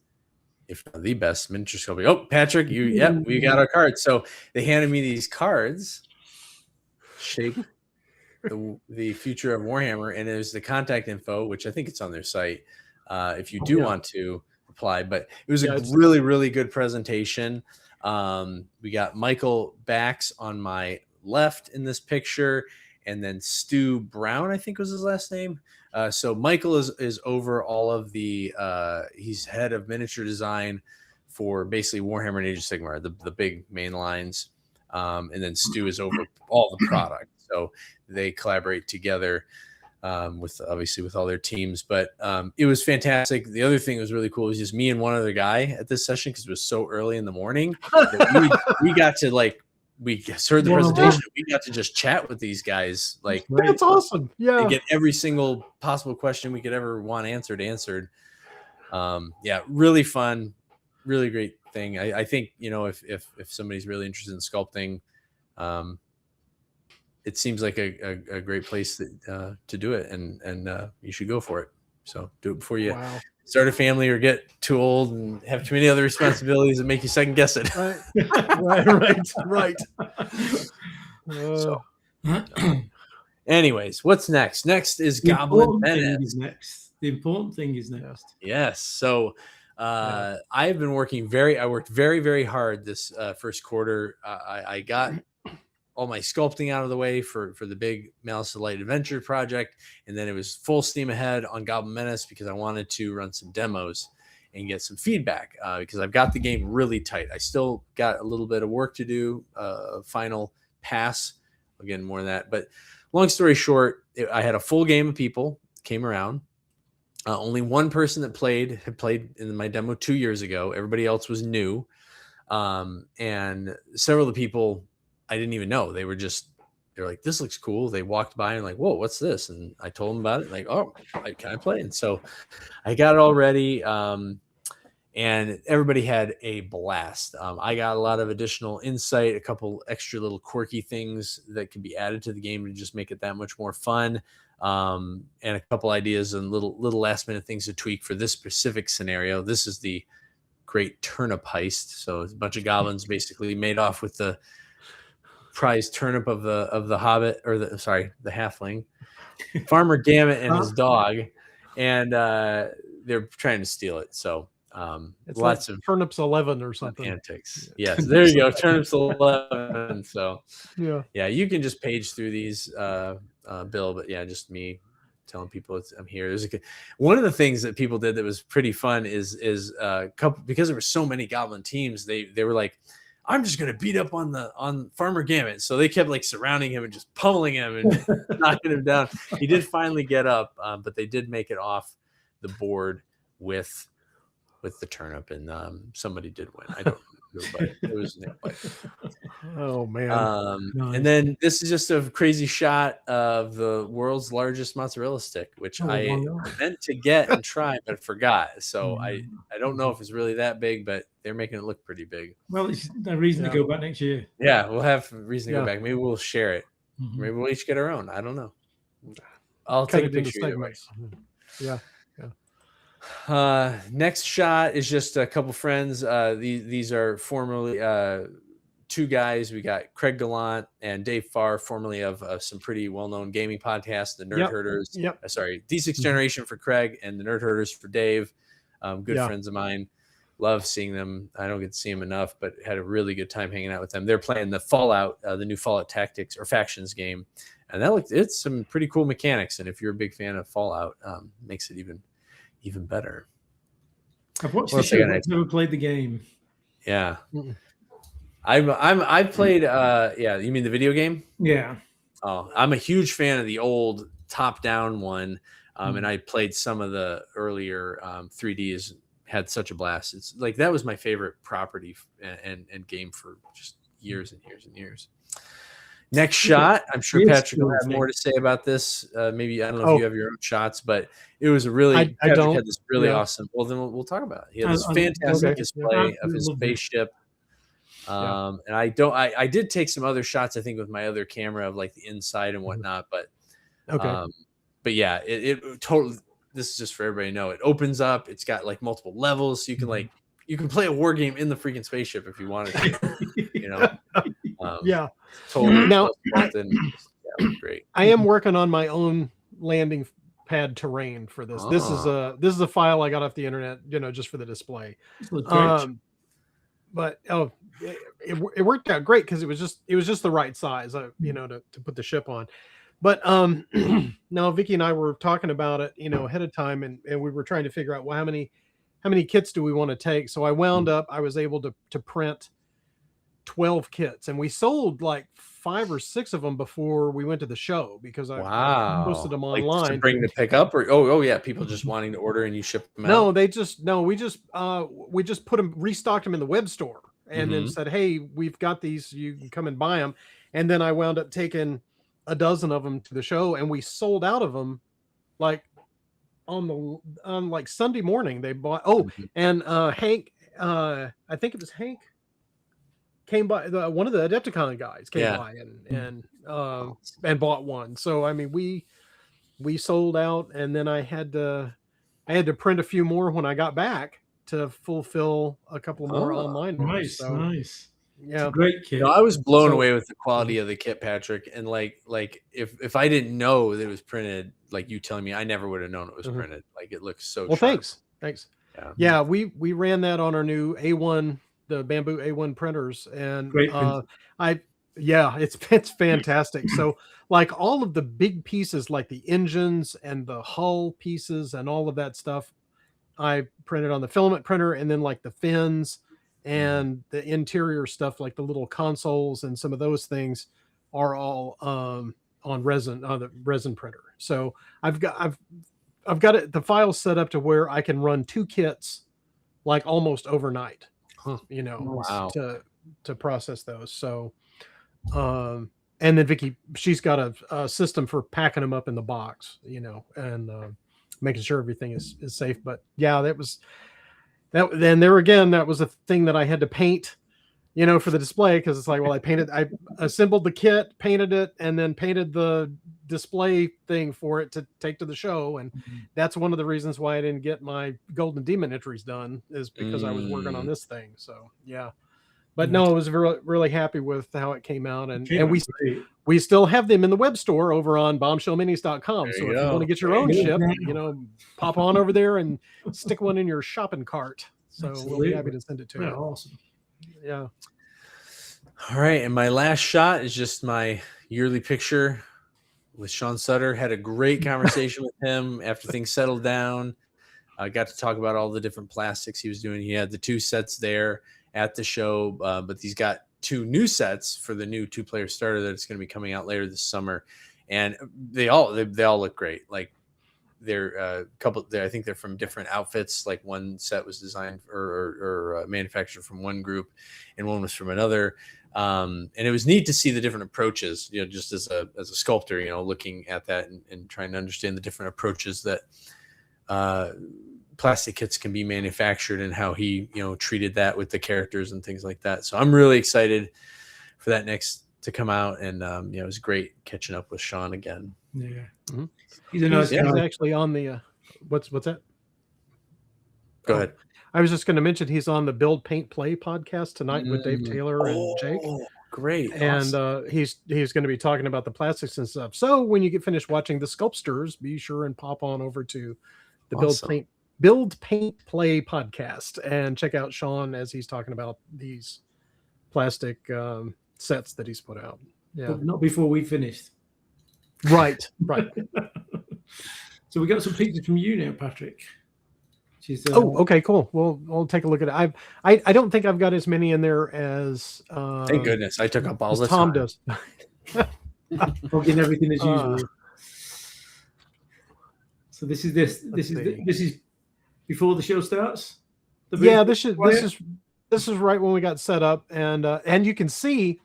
[SPEAKER 1] if not the best miniature sculpting. Oh, Patrick, we got our cards. So they handed me these cards, shape the future of Warhammer, and there's the contact info, which I think it's on their site. If you do want to apply, but it was a really, really good presentation. We got Michael Bax on my left in this picture, and then Stu Brown, I think was his last name. So Michael is over all of the he's head of miniature design for basically Warhammer and Age of Sigmar, the big main lines. And then Stu is over all the product. So they collaborate together with all their teams. But it was fantastic. The other thing that was really cool was just me and one other guy at this session because it was so early in the morning that we got to we heard the presentation. We got to just chat with these guys.
[SPEAKER 3] That's awesome. Yeah.
[SPEAKER 1] And get every single possible question we could ever want answered. Really fun, really great thing. I think, if somebody's really interested in sculpting, it seems like a great place to do it, and you should go for it. So do it before you start a family or get too old and have too many other responsibilities that make you second guess it.
[SPEAKER 3] Right.
[SPEAKER 1] So, anyways, what's next? Next is Goblin Menace.
[SPEAKER 2] The important thing is next.
[SPEAKER 1] Yes. So I've been working I worked very, very hard this first quarter. I got all my sculpting out of the way for the big Malice of Light Adventure project. And then it was full steam ahead on Goblin Menace because I wanted to run some demos and get some feedback because I've got the game really tight. I still got a little bit of work to do, final pass. Again, more than that. But long story short, I had a full game of people came around. Only one person that had played in my demo 2 years ago. Everybody else was new. And several of the people I didn't even know. They're like, this looks cool. They walked by and like, whoa, what's this? And I told them about it. Like, oh, can I play? And so I got it all ready. And everybody had a blast. I got a lot of additional insight, a couple extra little quirky things that could be added to the game to just make it that much more fun. And a couple ideas and little last minute things to tweak for this specific scenario. This is the Great Turnip Heist. So it's a bunch of goblins basically made off with the prize turnip of the Hobbit, or the halfling, Farmer Gamut and his dog, and they're trying to steal it. So
[SPEAKER 3] it's
[SPEAKER 1] lots of
[SPEAKER 3] Turnips 11 or something.
[SPEAKER 1] Antics. Yes, there you go. Turnips 11. So
[SPEAKER 3] yeah,
[SPEAKER 1] you can just page through these, Bill. But just me telling people I'm here. One of the things that people did that was pretty fun is because there were so many goblin teams. They were like, I'm just going to beat up on Farmer Gamut. So they kept surrounding him and just pummeling him and knocking him down. He did finally get up, but they did make it off the board with the turnip, and somebody did win. I don't know, but it was Nick.
[SPEAKER 3] Oh man!
[SPEAKER 1] Nice. And then this is just a crazy shot of the world's largest mozzarella stick, which I meant to get and try, but forgot. So I don't know if it's really that big, but they're making it look pretty big.
[SPEAKER 2] Well, it's a reason to go back next year.
[SPEAKER 1] Yeah, we'll have a reason to go back. Maybe we'll share it. Mm-hmm. Maybe we'll each get our own. I don't know. I'll take a picture.
[SPEAKER 3] Yeah.
[SPEAKER 1] Next shot is just a couple friends. These are formerly two guys. We got Craig Gallant and Dave Farr, formerly of some pretty well-known gaming podcasts, the Nerd Herders. Sorry, D6 Generation for Craig and the Nerd Herders for Dave. Good friends of mine. Love seeing them. I don't get to see them enough, but had a really good time hanging out with them. They're playing the Fallout, the new Fallout Tactics or Factions game, and it's some pretty cool mechanics. And if you're a big fan of Fallout, makes it even better.
[SPEAKER 2] I've watched the show. I've never played the game.
[SPEAKER 1] Yeah, I've played. You mean the video game?
[SPEAKER 2] Yeah.
[SPEAKER 1] Oh, I'm a huge fan of the old top-down one, and I played some of the earlier 3Ds. Had such a blast. It's like that was my favorite property and game for just years and years and years. Next shot, I'm sure Patrick will have more to say about this. Maybe I don't know if you have your own shots, but it was a really Patrick had this really awesome. Well, then we'll talk about it. He had this fantastic display of his spaceship. And I did take some other shots, I think, with my other camera of like the inside and whatnot, but yeah, it totally. This is just for everybody to know. It opens up. It's got like multiple levels. So you can play a war game in the freaking spaceship if you wanted to. Totally.
[SPEAKER 3] Now,
[SPEAKER 1] great.
[SPEAKER 3] I am working on my own landing pad terrain for this. This is a file I got off the internet, just for the display. But it worked out great because it was just the right size, to put the ship on. But now Vicky and I were talking about it, ahead of time, and we were trying to figure out, well, how many kits do we want to take? So I was able to print 12 kits, and we sold like 5 or 6 of them before we went to the show because I posted them online.
[SPEAKER 1] Like to bring to pick up, or people just wanting to order and you ship them out.
[SPEAKER 3] No, we just restocked them in the web store and then said, hey, we've got these, you can come and buy them. And then I wound up taking a dozen of them to the show, and we sold out of them like on like Sunday morning. They bought and Hank, I think it was Hank, came by, one of the Adepticon guys came by and bought one. So I mean, we sold out, and then I had to print a few more when I got back to fulfill a couple more online orders.
[SPEAKER 2] Nice.
[SPEAKER 3] Yeah,
[SPEAKER 2] great kit.
[SPEAKER 1] I was blown away with the quality of the kit, Patrick. And like if I didn't know that it was printed, like you telling me, I never would have known it was printed. Like it looks so.
[SPEAKER 3] Well,
[SPEAKER 1] sharp.
[SPEAKER 3] Thanks. Yeah, we ran that on our new A1, the Bamboo A1 printers, and it's fantastic. So like all of the big pieces, like the engines and the hull pieces and all of that stuff, I printed on the filament printer, and then like the fins and the interior stuff, like the little consoles and some of those things, are all on the resin printer. So I've got it, the file set up to where I can run 2 kits like almost overnight, to process those. So, and then Vicky, she's got a system for packing them up in the box, and making sure everything is safe. But yeah, that was a thing that I had to paint, for the display, because it's like, well, I assembled the kit, painted it, and then painted the display thing for it to take to the show. And that's one of the reasons why I didn't get my Golden Demon entries done, is because I was working on this thing. So yeah, but no, I was really, really happy with how it came out. And we still have them in the web store over on bombshellminis.com. So if you want to get your own ship, pop on over there and stick one in your shopping cart. So we'll be happy to send it to you.
[SPEAKER 2] Awesome.
[SPEAKER 3] Yeah.
[SPEAKER 1] All right. And my last shot is just my yearly picture with Sean Sutter. Had a great conversation with him after things settled down. I got to talk about all the different plastics he was doing. He had the 2 sets there at the show, but he's got 2 new sets for the new 2-player starter that's going to be coming out later this summer, and they all look great. Like they're I think they're from different outfits. Like one set was designed or manufactured from one group, and one was from another. And it was neat to see the different approaches, just as a sculptor, looking at that and trying to understand the different approaches that plastic kits can be manufactured, and how he treated that with the characters and things like that. So I'm really excited for that next to come out, and it was great catching up with Sean again.
[SPEAKER 2] Yeah,
[SPEAKER 3] he's actually on the what's that?
[SPEAKER 1] Go ahead.
[SPEAKER 3] I was just going to mention he's on the Build Paint Play podcast tonight with Dave Taylor and Jake.
[SPEAKER 1] Great.
[SPEAKER 3] And he's going to be talking about the plastics and stuff. So when you get finished watching the Sculptsters, be sure and pop on over to the Build Paint Play podcast and check out Sean as he's talking about these plastic sets that he's put out. Yeah,
[SPEAKER 2] but not before we finished.
[SPEAKER 3] Right.
[SPEAKER 2] So we got some pictures from you now, Patrick.
[SPEAKER 3] Okay, cool. Well, I'll take a look at it. I don't think I've got as many in there as
[SPEAKER 1] thank goodness I took up all the
[SPEAKER 3] Tom
[SPEAKER 1] time.
[SPEAKER 3] does.
[SPEAKER 2] Plugging everything as usual. So this is before the show starts.
[SPEAKER 3] This is right when we got set up, and you can see,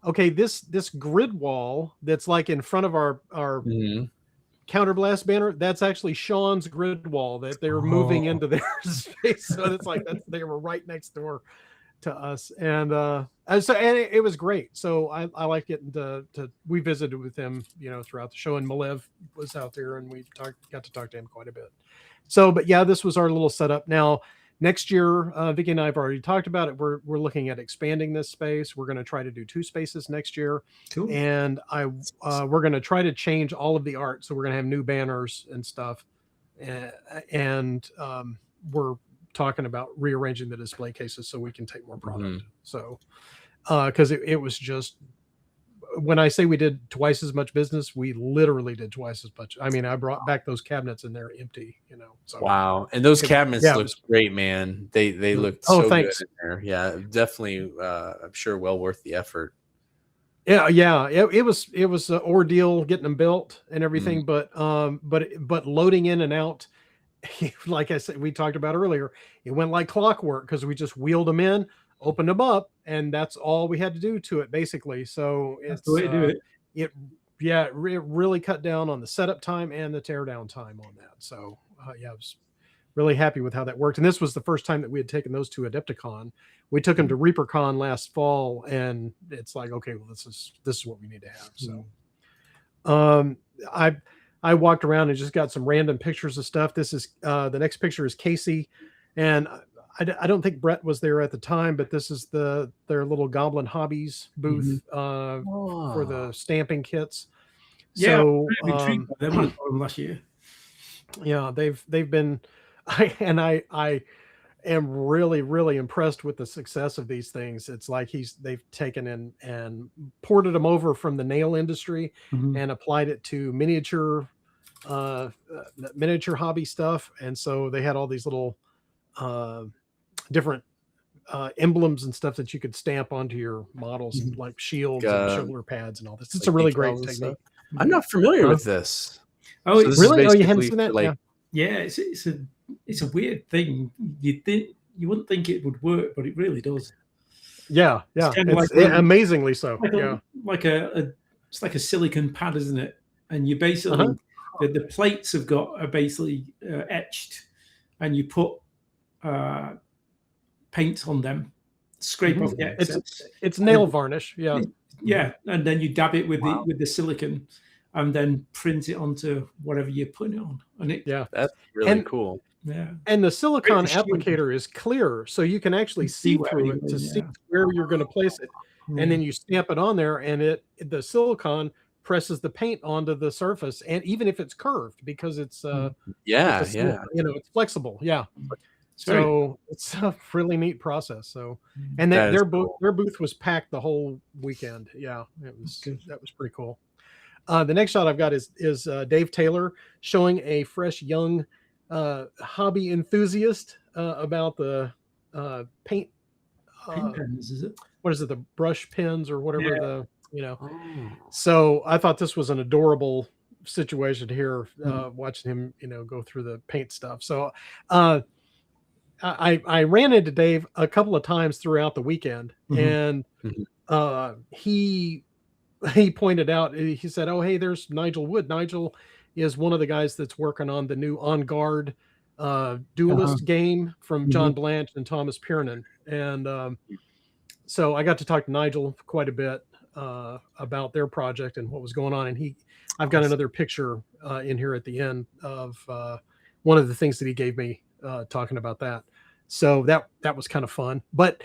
[SPEAKER 3] okay, this grid wall that's like in front of our Counterblast banner, that's actually Sean's grid wall that they were moving into their space. So it's like they were right next door to us, and it was great. So I like getting to we visited with him, throughout the show, and Malev was out there, and we got to talk to him quite a bit. So, but yeah, this was our little setup. Now, next year, Vicky and I have already talked about it. We're looking at expanding this space. We're going to try to do 2 spaces next year.
[SPEAKER 2] Cool.
[SPEAKER 3] And we're going to try to change all of the art. So we're going to have new banners and stuff. And we're talking about rearranging the display cases so we can take more product. So, because it was just, when I say we did twice as much business, we literally did twice as much. I mean, I brought back those cabinets and they're empty, So.
[SPEAKER 1] Wow. And those cabinets look great, man. They looked so good in there. Yeah, definitely. I'm sure well worth the effort.
[SPEAKER 3] Yeah. It was an ordeal getting them built and everything, but loading in and out, like I said, we talked about earlier, it went like clockwork because we just wheeled them in, opened them up, and that's all we had to do to it, basically. So it's
[SPEAKER 2] the way to do it.
[SPEAKER 3] It really cut down on the setup time and the teardown time on that. So I was really happy with how that worked. And this was the first time that we had taken those to Adepticon. We took them to ReaperCon last fall, and it's like, okay, well, this is what we need to have. So I walked around and just got some random pictures of stuff. This is the next picture is Casey, and I don't think Brett was there at the time, but this is their little Goblin Hobbies booth for the stamping kits.
[SPEAKER 2] Yeah,
[SPEAKER 3] so
[SPEAKER 2] them last year.
[SPEAKER 3] Yeah, they've been, I am really, really impressed with the success of these things. It's like they've taken and ported them over from the nail industry and applied it to miniature hobby stuff. And so they had all these little different emblems and stuff that you could stamp onto your models, like shields and shoulder pads and all this. It's a really great technique.
[SPEAKER 1] I'm not familiar with this.
[SPEAKER 2] Oh,
[SPEAKER 1] so this
[SPEAKER 3] really?
[SPEAKER 1] is
[SPEAKER 3] Oh, you hadn't seen that?
[SPEAKER 2] Yeah, it's a weird thing. You wouldn't think it would work, but it really does.
[SPEAKER 3] Yeah. It's amazingly so.
[SPEAKER 2] It's like a silicon pad, isn't it? And you basically the plates are basically etched, and you put paint on them, scrape off the excess.
[SPEAKER 3] It's nail varnish.
[SPEAKER 2] Yeah, and then you dab it with the silicon, and then print it onto whatever you're putting it on. And
[SPEAKER 1] that's really cool.
[SPEAKER 2] Yeah,
[SPEAKER 3] and the silicone applicator is clear, so you can actually see through it to see where you're going to place it, and then you stamp it on there, and the silicone presses the paint onto the surface, and even if it's curved, because it's it's flexible. Yeah. So it's a really neat process. So, and their booth was packed the whole weekend. Yeah, that was pretty cool. The next shot I've got is Dave Taylor showing a fresh young hobby enthusiast about the paint
[SPEAKER 2] pens. Is it?
[SPEAKER 3] What is it? The brush pens or whatever So I thought this was an adorable situation here, watching him, go through the paint stuff. So, I ran into Dave a couple of times throughout the weekend, and he pointed out, he said, "Oh, hey, there's Nigel Wood. Nigel is one of the guys that's working on the new On Guard duelist game from John Blanche and Thomas Piernan." And so I got to talk to Nigel quite a bit about their project and what was going on. And I've got another picture in here at the end of one of the things that he gave me talking about that. So that was kind of fun. But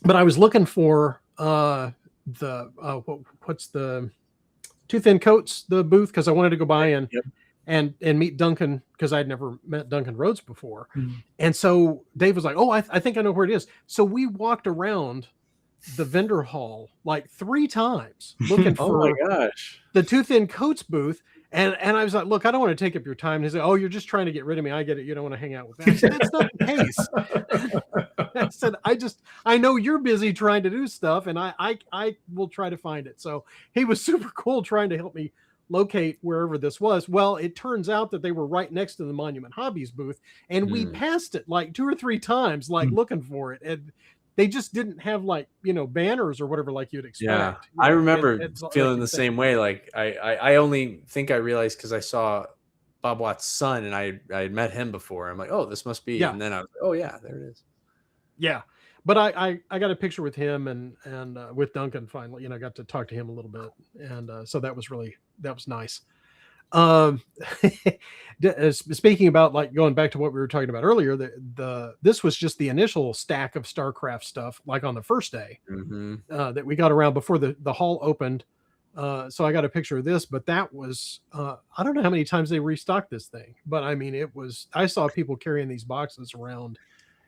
[SPEAKER 3] I was looking for what's the Too Thin Coats, the booth, because I wanted to go by and meet Duncan, because I'd never met Duncan Rhodes before. And so Dave was like, oh, I think I know where it is. So we walked around the vendor hall like 3 times looking for the Too Thin Coats booth. And I was like, look, I don't want to take up your time. And he's like, oh, you're just trying to get rid of me. I get it. You don't want to hang out with me. I said, that's not the case. I said, I know you're busy trying to do stuff, and I will try to find it. So he was super cool trying to help me locate wherever this was. Well, it turns out that they were right next to the Monument Hobbies booth, and we passed it like 2 or 3 times, like looking for it. And they just didn't have like, banners or whatever like you'd expect.
[SPEAKER 1] Yeah, I remember feeling the same way. Like I only think I realized because I saw Bob Watt's son, and I had met him before. I'm like, oh, this must be. Yeah. And then I was like, oh yeah, there it is. Yeah,
[SPEAKER 3] but I got a picture with him and with Duncan finally. I got to talk to him a little bit, and so that was nice. Speaking about like going back to what we were talking about earlier, this was just the initial stack of StarCraft stuff, like on the first day that we got around before the hall opened. So I got a picture of this, but that was I don't know how many times they restocked this thing, but I mean, I saw people carrying these boxes around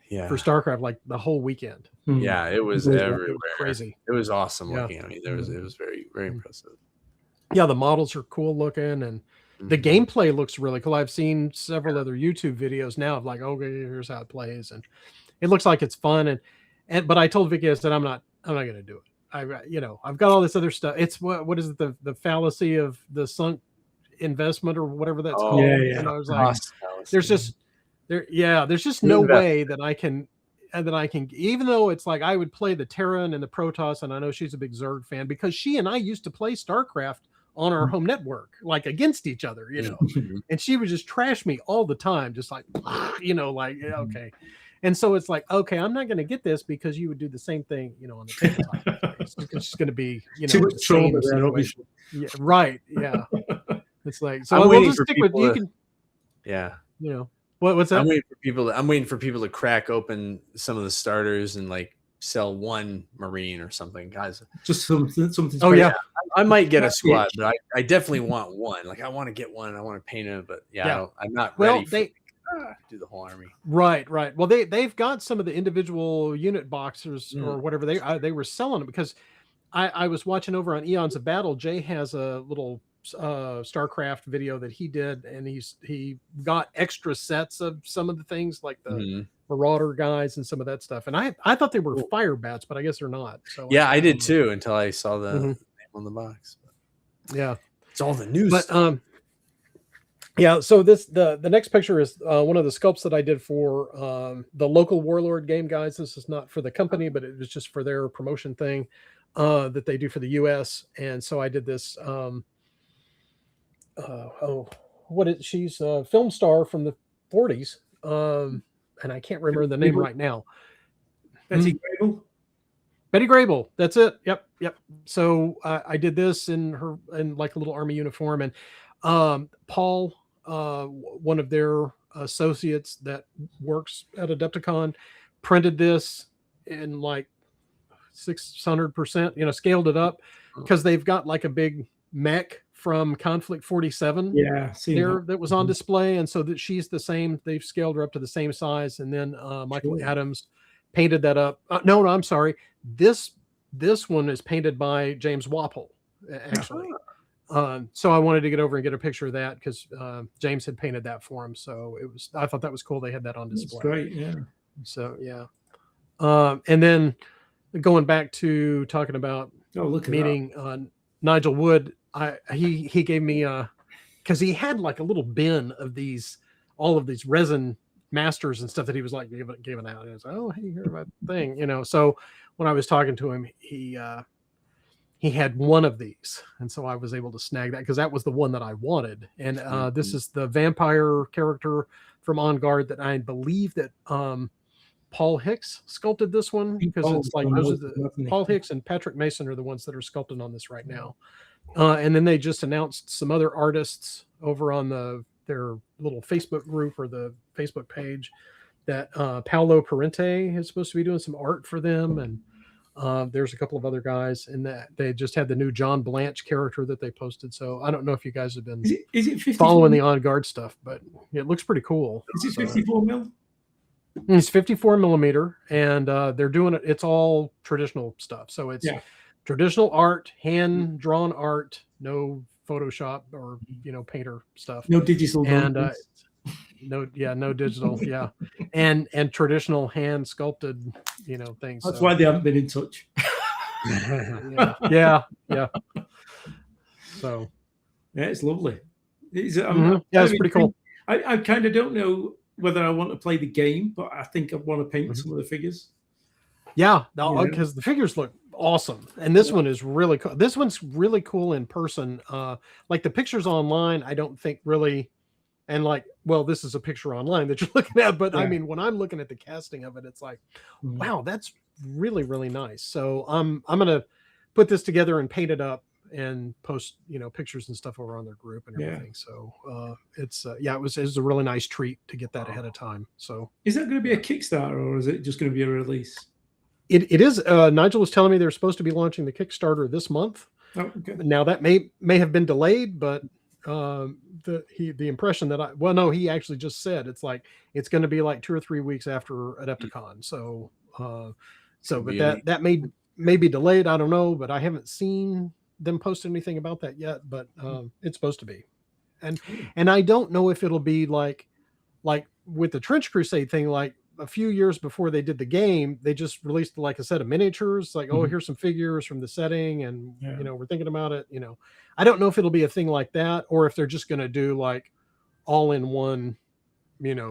[SPEAKER 3] for StarCraft like the whole weekend.
[SPEAKER 1] Yeah, it was everywhere. It was
[SPEAKER 3] crazy.
[SPEAKER 1] It was awesome looking. I mean, it was very, very impressive.
[SPEAKER 3] Yeah, the models are cool looking, and the gameplay looks really cool. I've seen several other YouTube videos now of like, okay, here's how it plays, and it looks like it's fun. But I told Vicky, I said, I'm not going to do it. I've got all this other stuff. It's what is it? The fallacy of the sunk investment or whatever that's called.
[SPEAKER 2] Yeah.
[SPEAKER 3] And I was like, there's just no way that I can, even though it's like I would play the Terran and the Protoss, and I know she's a big Zerg fan because she and I used to play StarCraft on our home network, like against each other, and she would just trash me all the time, just like, okay. And so it's like, okay, I'm not going to get this because you would do the same thing, on the tabletop. It's just going to be,
[SPEAKER 2] too much trauma there, obviously.
[SPEAKER 3] Yeah, right. Yeah. It's like, so we'll just stick with you can.
[SPEAKER 1] Yeah.
[SPEAKER 3] What's that?
[SPEAKER 1] I'm waiting for people to crack open some of the starters and like sell one Marine or something, guys.
[SPEAKER 2] Just something.
[SPEAKER 3] Oh yeah,
[SPEAKER 1] I might get a squad, but I definitely want one. Like I want to get one. I want to paint it, but I'm not ready. Do the whole army.
[SPEAKER 3] Right. Well, they've got some of the individual unit boxers or whatever they were selling it because I was watching over on Eons of Battle. Jay has a little StarCraft video that he did, and he got extra sets of some of the things like the Marauder guys and some of that stuff. And I thought they were fire bats, but I guess they're not. So
[SPEAKER 1] I did too until I saw the name on the box.
[SPEAKER 3] Yeah,
[SPEAKER 1] it's all the news.
[SPEAKER 3] But yeah. So the next picture is one of the sculpts that I did for the local Warlord game guys. This is not for the company, but it was just for their promotion thing that they do for the US. And so I did this. She's a film star from the 40s. And I can't remember the name right now.
[SPEAKER 2] Betty Grable.
[SPEAKER 3] Betty Grable. That's it. Yep. So I did this in like a little army uniform, and Paul, one of their associates that works at Adepticon, printed this in like 600%. Scaled it up because they've got like a big mech from Conflict 47 that was on display, and so that she's the same. They've scaled her up to the same size, and then Michael Adams painted that up. No, I'm sorry. This one is painted by James Wapple, actually. So I wanted to get over and get a picture of that because James had painted that for him. So I thought that was cool. They had that on display.
[SPEAKER 2] That's great, yeah.
[SPEAKER 3] So yeah, and then going back to talking about meeting Nigel Wood. He gave me because he had like a little bin of all of these resin masters and stuff that he was like giving out. And I was like, oh, hey, here's my thing, So when I was talking to him, he had one of these, and so I was able to snag that because that was the one that I wanted. And this is the vampire character from On Guard that I believe that Paul Hicks sculpted this one because it's like Paul Hicks and Patrick Mason are the ones that are sculpting on this right now. And then they just announced some other artists over on the little Facebook group or the Facebook page that Paolo Parente is supposed to be doing some art for them, and there's a couple of other guys, and that they just had the new John Blanche character that they posted. So I don't know if you guys have been
[SPEAKER 2] Is it 54?
[SPEAKER 3] following the On Guard stuff, but it looks pretty cool.
[SPEAKER 2] Is it 54 mil?
[SPEAKER 3] It's 54 millimeter, and they're doing it. It's all traditional stuff. So it's traditional art, hand drawn art, no Photoshop or painter stuff.
[SPEAKER 2] No digital.
[SPEAKER 3] And no digital. Yeah, and traditional hand sculpted, things.
[SPEAKER 2] That's why they haven't been in touch.
[SPEAKER 3] yeah. So
[SPEAKER 2] yeah, it's lovely. It's
[SPEAKER 3] pretty cool.
[SPEAKER 2] I kind of don't know whether I want to play the game, but I think I want to paint some of the figures.
[SPEAKER 3] Yeah, because the figures look awesome, and this one is really cool. This one's really cool in person. Like the pictures online, I don't think really, and this is a picture online that you're looking at, but I mean, when I'm looking at the casting of it, it's like, wow, that's really, really nice. So I'm gonna put this together and paint it up and post pictures and stuff over on their group and everything. So it was a really nice treat to get that ahead of time. So
[SPEAKER 2] is that going to be a Kickstarter, or is it just going to be a release?
[SPEAKER 3] It is. Nigel was telling me they're supposed to be launching the Kickstarter this month.
[SPEAKER 2] Oh, okay.
[SPEAKER 3] Now that may have been delayed, but the impression that he actually just said it's going to be like 2 or 3 weeks after Adepticon. So but that may be delayed. I don't know, but I haven't seen them post anything about that yet. But it's supposed to be, and I don't know if it'll be like with the Trench Crusade thing, like a few years before they did the game, they just released like a set of miniatures, like, oh, here's some figures from the setting, and we're thinking about it. I don't know if it'll be a thing like that, or if they're just going to do like all in one,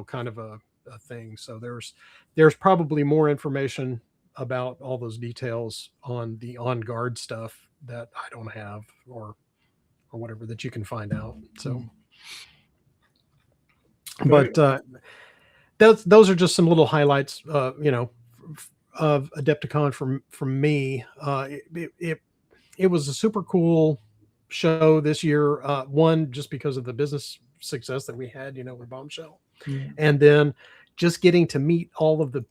[SPEAKER 3] kind of a thing. So there's probably more information about all those details on the On Guard stuff that I don't have, or whatever, that you can find out. So, but those are just some little highlights, of Adepticon from me. It was a super cool show this year. One, just because of the business success that we had, with Bombshell, and then just getting to meet all of the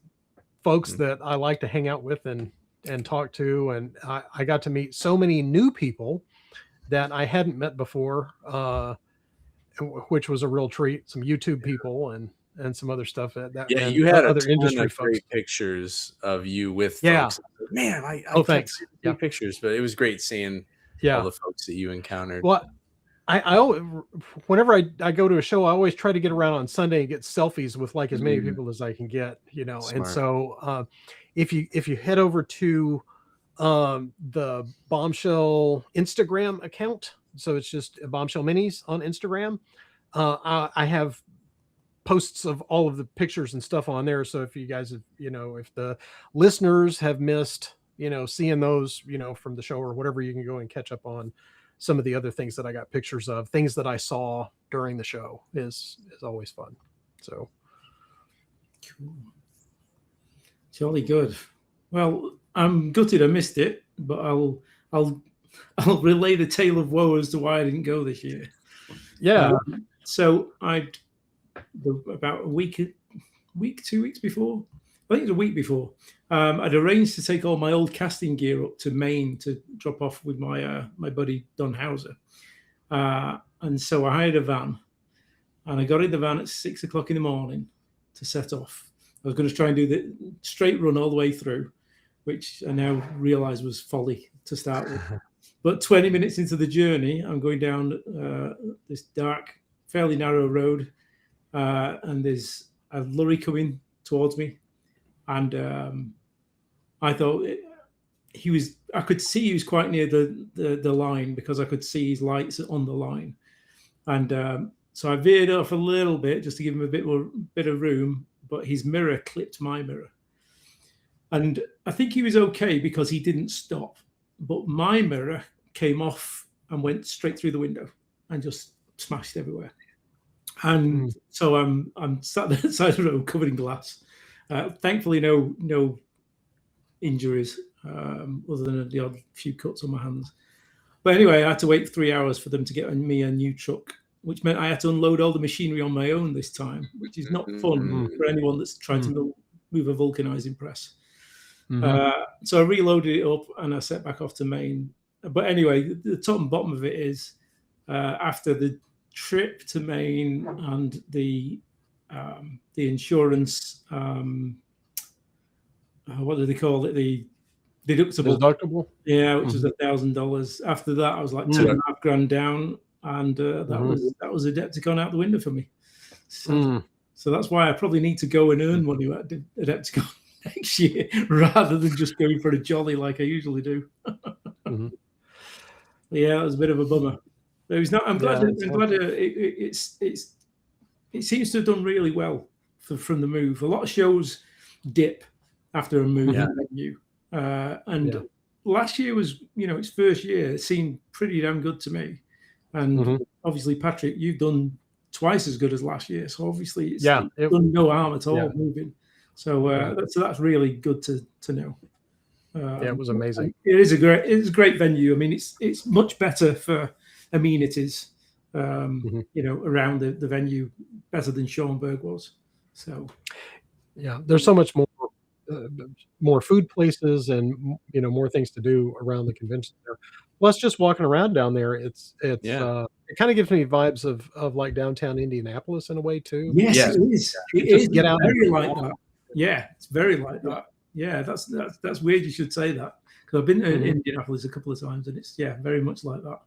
[SPEAKER 3] folks that I like to hang out with and talk to, and I got to meet so many new people that I hadn't met before, which was a real treat. Some YouTube people and some other stuff.
[SPEAKER 1] You had
[SPEAKER 3] other
[SPEAKER 1] ton
[SPEAKER 3] industry
[SPEAKER 1] of
[SPEAKER 3] folks.
[SPEAKER 1] Great pictures of you with
[SPEAKER 3] Yeah.
[SPEAKER 1] folks. Man, I
[SPEAKER 3] thanks.
[SPEAKER 1] Yeah, pictures, but it was great seeing all the folks that you encountered.
[SPEAKER 3] Well, I always, whenever I go to a show, I always try to get around on Sunday and get selfies with like as many people as I can get,
[SPEAKER 1] Smart.
[SPEAKER 3] And so if you head over to the Bombshell Instagram account, so it's just Bombshell Minis on Instagram, I have posts of all of the pictures and stuff on there. So if you guys have, if the listeners have missed, seeing those, from the show or whatever, you can go and catch up on some of the other things that I got pictures of. Things that I saw during the show is always fun. So
[SPEAKER 2] cool. Jolly good. Well, I'm gutted I missed it, but I'll relay the tale of woe as to why I didn't go this year.
[SPEAKER 3] Yeah.
[SPEAKER 2] So about a week, 2 weeks before, I think it was a week before, I'd arranged to take all my old casting gear up to Maine to drop off with my buddy Don Hauser. And so I hired a van, and I got in the van at 6 o'clock in the morning to set off. I was going to try and do the straight run all the way through, which I now realize was folly to start with. But 20 minutes into the journey, I'm going down this dark, fairly narrow road, and there's a lorry coming towards me. And I thought I could see he was quite near the line, because I could see his lights on the line. And so I veered off a little bit just to give him a bit of room, but his mirror clipped my mirror. And I think he was okay because he didn't stop. But my mirror came off and went straight through the window and just smashed everywhere. And so I'm sat there side of the road covered in glass. Thankfully, no injuries other than the odd few cuts on my hands. But anyway, I had to wait 3 hours for them to get me a new truck which meant I had to unload all the machinery on my own this time, which is not fun for anyone that's trying to move a vulcanizing press. So I reloaded it up and I set back off to Maine. But anyway, the top and bottom of it is after the trip to Maine and the insurance, what do they call it? The deductible. Yeah, which was $1,000. After that, I was like $2,500 down, and that was Adepticon out the window for me. So that's why I probably need to go and earn money at Adepticon next year rather than just going for a jolly like I usually do. Yeah, it was a bit of a bummer. But it was not. I'm glad. It seems to have done really well from the move. A lot of shows dip after a move venue, and last year was, its first year. It seemed pretty damn good to me. And obviously, Patrick, you've done twice as good as last year. So obviously, it's done no harm at all moving. So that's really good to know.
[SPEAKER 3] It was amazing.
[SPEAKER 2] It is a great venue. I mean, it's much better for amenities, around the venue, better than Schaumburg was. So,
[SPEAKER 3] there's so much more food places and more things to do around the convention there. Plus, just walking around down there, it kind of gives me vibes of like downtown Indianapolis in a way too.
[SPEAKER 2] Yes, it is. It is
[SPEAKER 3] get out
[SPEAKER 2] very like that. Yeah, it's very like that. Yeah, that's weird. You should say that, because I've been to Indianapolis a couple of times, and it's very much like that.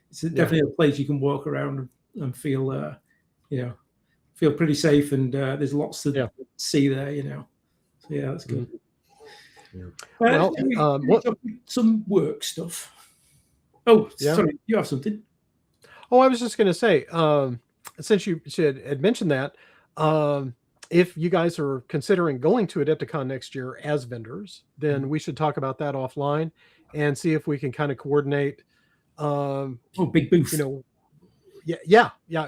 [SPEAKER 2] It's definitely a place you can walk around and feel feel pretty safe, and there's lots to see there. So that's good.
[SPEAKER 3] Well,
[SPEAKER 2] some work stuff. Oh, sorry, you have something.
[SPEAKER 3] Oh, I was just going to say, since you had mentioned that, if you guys are considering going to Adepticon next year as vendors, then we should talk about that offline and see if we can kind of coordinate.
[SPEAKER 2] Big booth.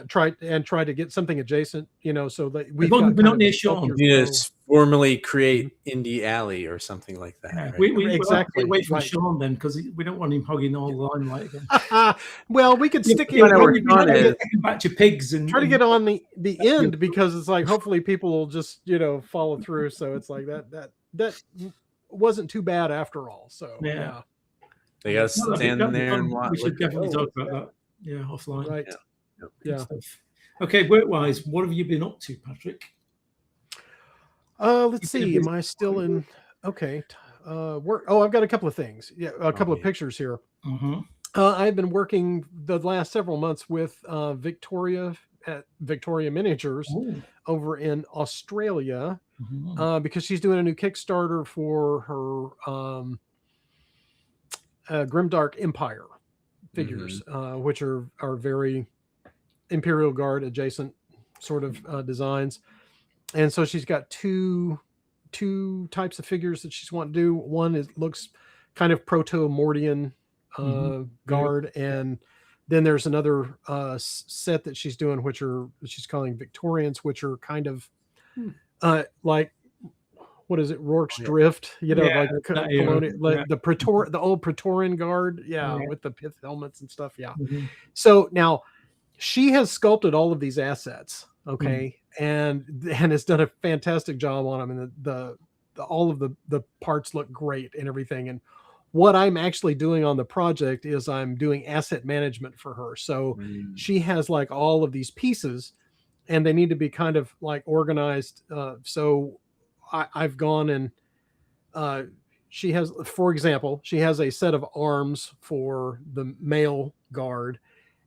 [SPEAKER 3] Try to get something adjacent. So that
[SPEAKER 2] we're not near Sean.
[SPEAKER 1] Just formally create Indie Alley or something like that.
[SPEAKER 2] Yeah,
[SPEAKER 1] right?
[SPEAKER 2] we exactly wait for Sean then, because we don't want him hogging all the limelight again.
[SPEAKER 3] Well, we could stick
[SPEAKER 2] a batch of pigs and
[SPEAKER 3] try to get on the end, because it's like hopefully people will just follow through. So it's like that wasn't too bad after all. So
[SPEAKER 1] they got to stand there and watch.
[SPEAKER 2] We should definitely talk about that. Yeah, offline.
[SPEAKER 3] Right. Yeah.
[SPEAKER 2] Okay, work-wise, what have you been up to, Patrick?
[SPEAKER 3] Let's see. Am I still in? Okay. Work. Oh, I've got a couple of things. Yeah, a couple of pictures here. I've been working the last several months with Victoria at Victoria Miniatures over in Australia, because she's doing a new Kickstarter for her Grimdark Empire figures, which are very Imperial Guard adjacent sort of designs. And so she's got two types of figures that she's wanting to do. One looks kind of proto-Mordian guard, and then there's another set that she's doing, which she's calling Victorians, which are kind of like, what is it, Rourke's Drift? Like the old Praetorian Guard, with the pith helmets and stuff. So now she has sculpted all of these assets, and has done a fantastic job on them, and all of the parts look great and everything. And what I'm actually doing on the project is I'm doing asset management for her. So she has like all of these pieces, and they need to be kind of like organized. So I've gone and she has, for example, she has a set of arms for the male guard,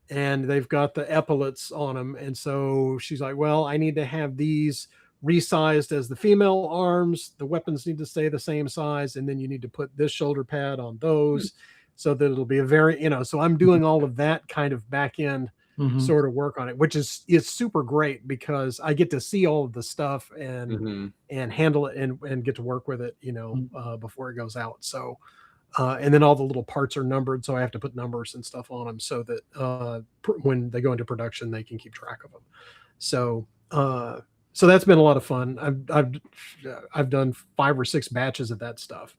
[SPEAKER 3] and they've got the epaulets on them. And so she's like, well, I need to have these resized as the female arms. The weapons need to stay the same size. And then you need to put this shoulder pad on those so that it'll be a very, so I'm doing all of that kind of back end sort of work on it, which is super great, because I get to see all of the stuff and handle it and get to work with it, before it goes out. So, and then all the little parts are numbered, so I have to put numbers and stuff on them so that when they go into production, they can keep track of them. So, so that's been a lot of fun. I've done 5 or 6 batches of that stuff,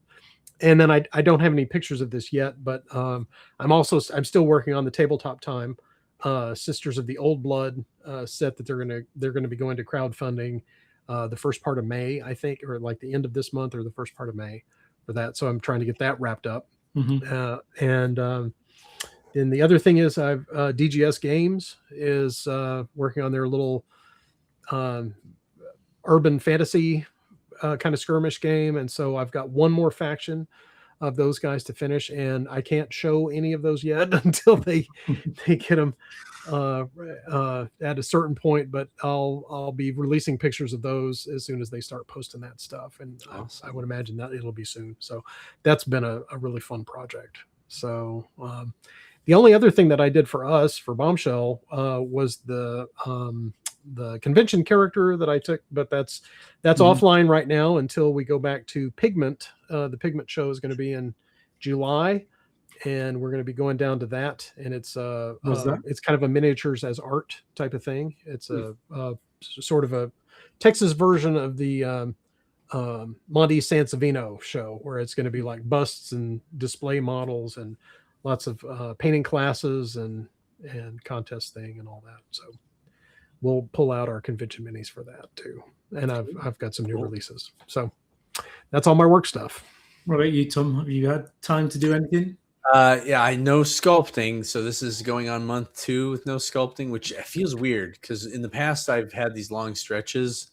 [SPEAKER 3] and then I don't have any pictures of this yet, but I'm still working on the tabletop time Sisters of the Old Blood set that they're gonna be going to crowdfunding the first part of May, I think, or like the end of this month or the first part of May for that. So I'm trying to get that wrapped up. And the other thing is I've DGS Games is working on their little urban fantasy kind of skirmish game. And so I've got one more faction of those guys to finish, and I can't show any of those yet until they get them at a certain point, but I'll be releasing pictures of those as soon as they start posting that stuff. And I would imagine that it'll be soon. So that's been a really fun project. So the only other thing that I did for us for Bombshell was the convention character that I took, but that's offline right now until we go back to Pigment. The Pigment show is going to be in July, and we're going to be going down to that. And it's it's kind of a miniatures as art type of thing. It's a sort of a Texas version of the Monty Sansevino show, where it's going to be like busts and display models and lots of painting classes and contest thing and all that. So we'll pull out our convention minis for that too. And I've got some new releases. So that's all my work stuff.
[SPEAKER 2] What about you, Tom? Have you had time to do anything?
[SPEAKER 1] Yeah, I know sculpting. So this is going on month 2 with no sculpting, which feels weird because in the past I've had these long stretches.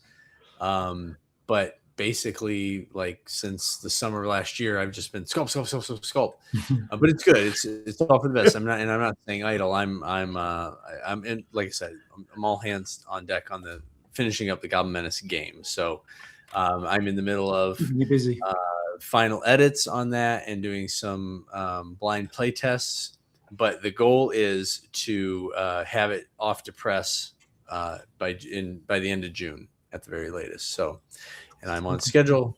[SPEAKER 1] But basically, like since the summer of last year, I've just been sculpt. But it's good. It's all for the best. I'm not saying idle. I'm in, like I said, I'm all hands on deck on the finishing up the Goblin Menace game. So I'm in the middle of
[SPEAKER 2] busy
[SPEAKER 1] final edits on that and doing some blind play tests. But the goal is to have it off to press by the end of June at the very latest. So. And I'm on schedule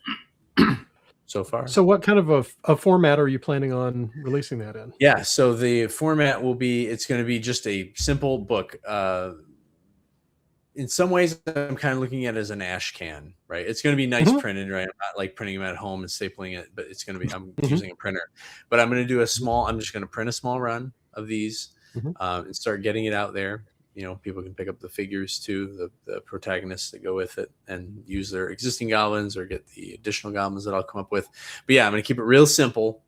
[SPEAKER 1] so far.
[SPEAKER 3] So what kind of a format are you planning on releasing that in?
[SPEAKER 1] Yeah, so the format will be, it's going to be just a simple book. In some ways, I'm kind of looking at it as an ash can, right? It's going to be nice printed, right? I'm not like printing them at home and stapling it, but it's going to be, I'm using a printer. But I'm going to do I'm just going to print a small run of these and start getting it out there. You know, people can pick up the figures too, the protagonists that go with it, and use their existing goblins or get the additional goblins that I'll come up with. But yeah, I'm going to keep it real simple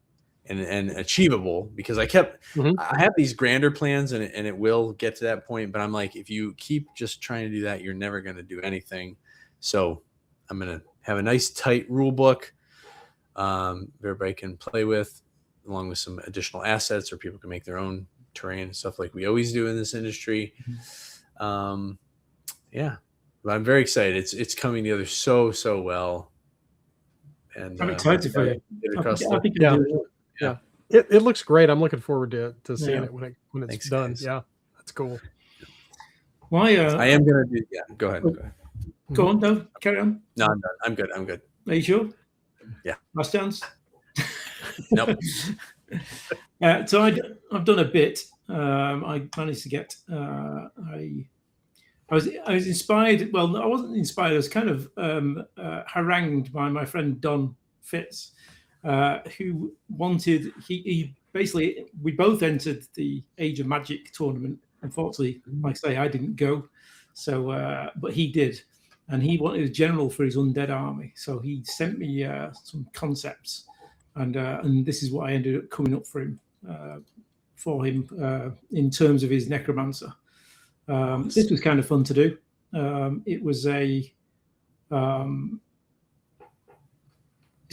[SPEAKER 1] and achievable, because I have these grander plans and it will get to that point. But I'm like, if you keep just trying to do that, you're never going to do anything. So I'm going to have a nice tight rule book everybody can play with, along with some additional assets, or people can make their own terrain and stuff like we always do in this industry. Yeah, but I'm very excited. It's coming together so well, and
[SPEAKER 2] I'm excited for you. I think
[SPEAKER 3] yeah. It looks great. I'm looking forward to seeing it when it's
[SPEAKER 1] Thanks,
[SPEAKER 3] done.
[SPEAKER 1] guys.
[SPEAKER 3] Yeah, that's cool.
[SPEAKER 2] Why?
[SPEAKER 1] I am gonna do. Yeah, go ahead.
[SPEAKER 2] Go on, no, carry on.
[SPEAKER 1] No, I'm done. I'm good.
[SPEAKER 2] Are you sure?
[SPEAKER 1] Yeah.
[SPEAKER 2] Last chance.
[SPEAKER 1] Nope.
[SPEAKER 2] So I've done a bit. I managed to get. I was inspired. Well, I wasn't inspired. I was kind of harangued by my friend Don Fitz, who wanted. He basically, we both entered the Age of Magic tournament. Unfortunately, like I say, I didn't go. So, but he did, and he wanted a general for his undead army. So he sent me some concepts, and this is what I ended up coming up for him in terms of his necromancer. This was kind of fun to do. It was it's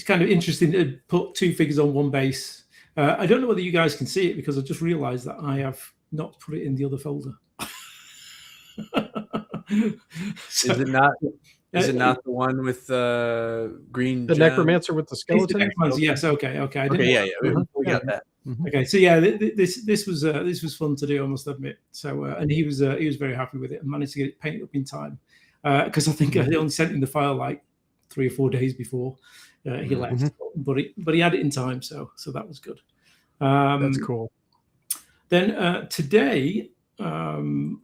[SPEAKER 2] kind of interesting to put two figures on one base. I don't know whether you guys can see it, because I just realized that I have not put it in the other folder.
[SPEAKER 1] So, is it not the one with green?
[SPEAKER 3] The necromancer with the skeleton?
[SPEAKER 2] Necromancer, yes. Okay.
[SPEAKER 1] Yeah. We got that.
[SPEAKER 2] Okay, so yeah, this was fun to do, I must admit. So and he was very happy with it and managed to get it painted up in time, because I think I only sent him the file like 3 or 4 days before he left, but he had it in time, so that was good.
[SPEAKER 3] That's cool.
[SPEAKER 2] Then today, I'm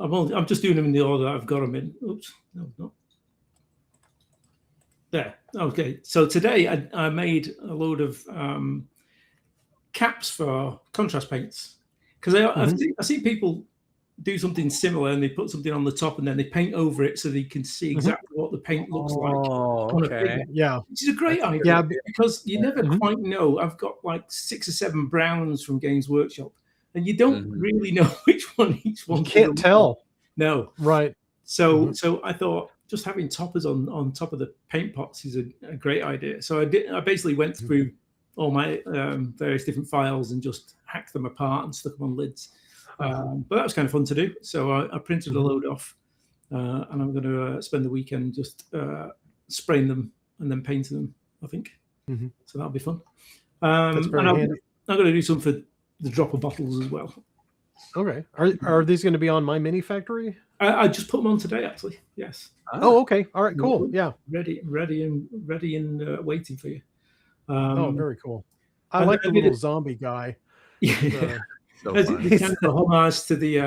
[SPEAKER 2] just doing them in the order I've got them in. Oops, no, not there. Okay, so today I made a load of caps for contrast paints, because I see people do something similar and they put something on the top and then they paint over it so they can see exactly what the paint looks like on a figure.
[SPEAKER 3] Yeah.
[SPEAKER 2] Which is a great idea.
[SPEAKER 3] Yeah,
[SPEAKER 2] because you never quite know. I've got like 6 or 7 browns from Games Workshop, and you don't really know which one each one.
[SPEAKER 3] You can't tell.
[SPEAKER 2] No.
[SPEAKER 3] Right.
[SPEAKER 2] So I thought just having toppers on top of the paint pots is a great idea. So I basically went through all my various different files and just hacked them apart and stuck them on lids. But that was kind of fun to do. So I printed a load off, and I'm going to spend the weekend just spraying them and then painting them, I think. So that'll be fun.
[SPEAKER 3] That's very handy.
[SPEAKER 2] I'm going to do some for the dropper bottles as well.
[SPEAKER 3] Okay. Are these going to be on My Mini Factory?
[SPEAKER 2] I just put them on today, actually. Yes.
[SPEAKER 3] Oh, okay. All right. Cool. Yeah.
[SPEAKER 2] Ready and waiting for you.
[SPEAKER 3] Very cool. I like the little zombie guy.
[SPEAKER 2] Yeah.
[SPEAKER 1] So
[SPEAKER 2] it's kind of a homage to the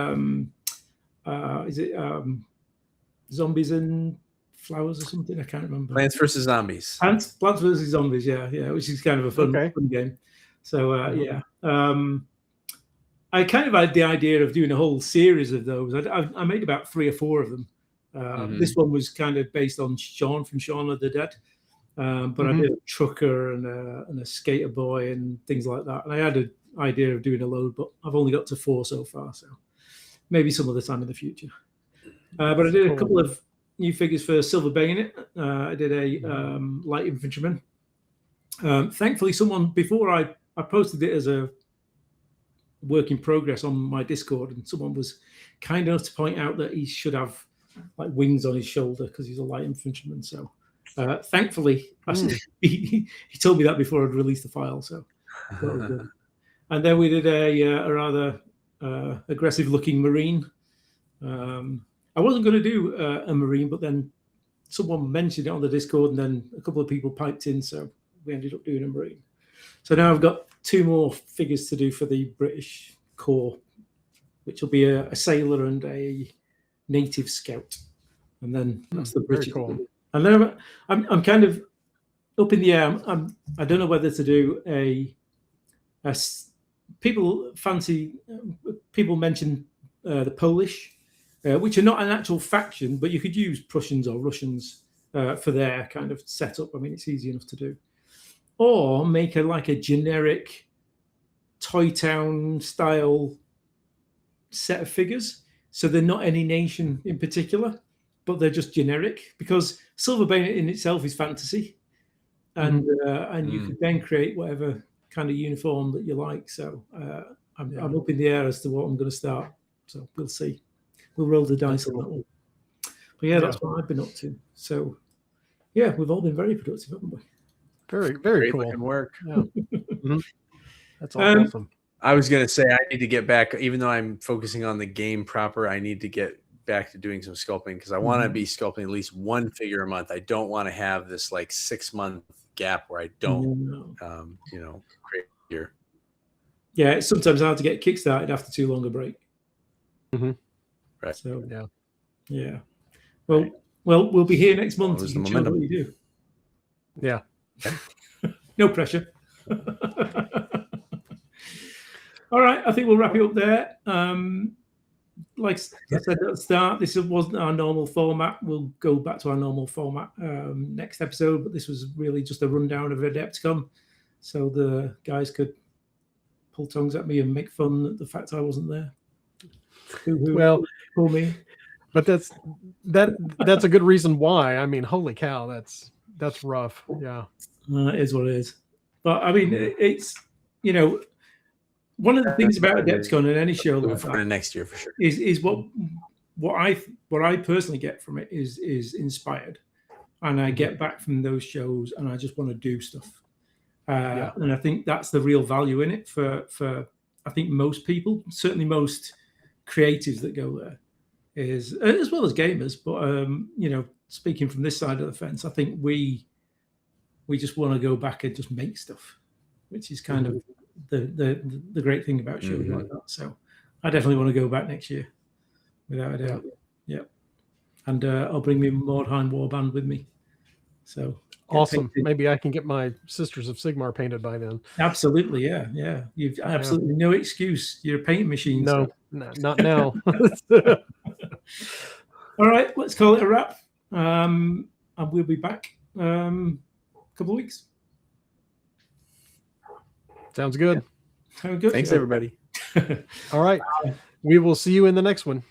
[SPEAKER 2] Zombies and Flowers or something. I can't remember.
[SPEAKER 1] Plants vs. Zombies.
[SPEAKER 2] Plants vs. Zombies. Yeah, which is kind of a fun game. So I kind of had the idea of doing a whole series of those. I made about 3 or 4 of them. This one was kind of based on Shaun from Shaun of the Dead. But I did a trucker and a skater boy and things like that. And I had an idea of doing a load, but I've only got to 4 so far. So maybe some other time in the future. But I did a couple of new figures for Silver Bayonet. I did a light infantryman. Thankfully, someone, before I posted it as a work in progress on my Discord, and someone was kind enough to point out that he should have like wings on his shoulder because he's a light infantryman. So thankfully, he told me that before I'd released the file. So that was good. And then we did a rather aggressive looking Marine. I wasn't going to do a Marine, but then someone mentioned it on the Discord, and then a couple of people piped in, so we ended up doing a Marine. So now I've got 2 more figures to do for the British Corps, which will be a sailor and a native scout, and then that's the British. Cool. And then I'm kind of up in the air. I don't know whether to do people mention the Polish, which are not an actual faction, but you could use Prussians or Russians for their kind of setup. I mean, it's easy enough to do. Or make a generic Toy Town style set of figures. So they're not any nation in particular, but they're just generic, because Silver Bayonet in itself is fantasy. And you could then create whatever kind of uniform that you like. So I'm up in the air as to what I'm going to start. So we'll see. We'll roll the dice on that one. But that's what I've been up to. So we've all been very productive, haven't we?
[SPEAKER 3] Very, very cool.
[SPEAKER 1] Looking work.
[SPEAKER 3] Yeah. That's awesome.
[SPEAKER 1] I was going to say, I need to get back, even though I'm focusing on the game proper, I need to get back to doing some sculpting, because I want to be sculpting at least 1 figure a month. I don't want to have this like 6-month gap where I don't, create a year. Yeah,
[SPEAKER 2] it's sometimes hard to get kickstarted after too long a break.
[SPEAKER 1] Right.
[SPEAKER 2] So yeah. Well, we'll be here next month.
[SPEAKER 1] There's
[SPEAKER 2] to
[SPEAKER 1] the
[SPEAKER 2] show
[SPEAKER 1] momentum.
[SPEAKER 2] what you do.
[SPEAKER 3] Yeah.
[SPEAKER 2] No pressure. All right, I think we'll wrap it up there. Like I said at the start, this wasn't our normal format. We'll go back to our normal format next episode, but this was really just a rundown of Adepticon, so the guys could pull tongues at me and make fun at the fact I wasn't there.
[SPEAKER 3] Well,
[SPEAKER 2] pull me.
[SPEAKER 3] But that's a good reason why. I mean, holy cow, that's rough. Yeah,
[SPEAKER 2] it is what it is. But I mean, it's one of the things about Adepticon and any show like that
[SPEAKER 1] next year for sure
[SPEAKER 2] is what I personally get from it is inspired, and I get back from those shows and I just want to do stuff. And I think that's the real value in it for I think most people, certainly most creatives that go there, is as well as gamers. But speaking from this side of the fence, I think we just want to go back and just make stuff, which is kind of the great thing about shows like that. So I definitely want to go back next year, without a doubt. Yeah. And I'll bring me Mordheim Warband with me. So
[SPEAKER 3] Awesome.
[SPEAKER 2] painted.
[SPEAKER 3] Maybe I can get my Sisters of Sigmar painted by then.
[SPEAKER 2] Absolutely, yeah. You've absolutely no excuse. You're a painting machine.
[SPEAKER 3] No,
[SPEAKER 2] So.
[SPEAKER 3] not now.
[SPEAKER 2] All right, let's call it a wrap. And we'll be back a couple of weeks.
[SPEAKER 3] Sounds good.
[SPEAKER 2] How good?
[SPEAKER 1] Thanks, everybody.
[SPEAKER 3] All right. We will see you in the next one.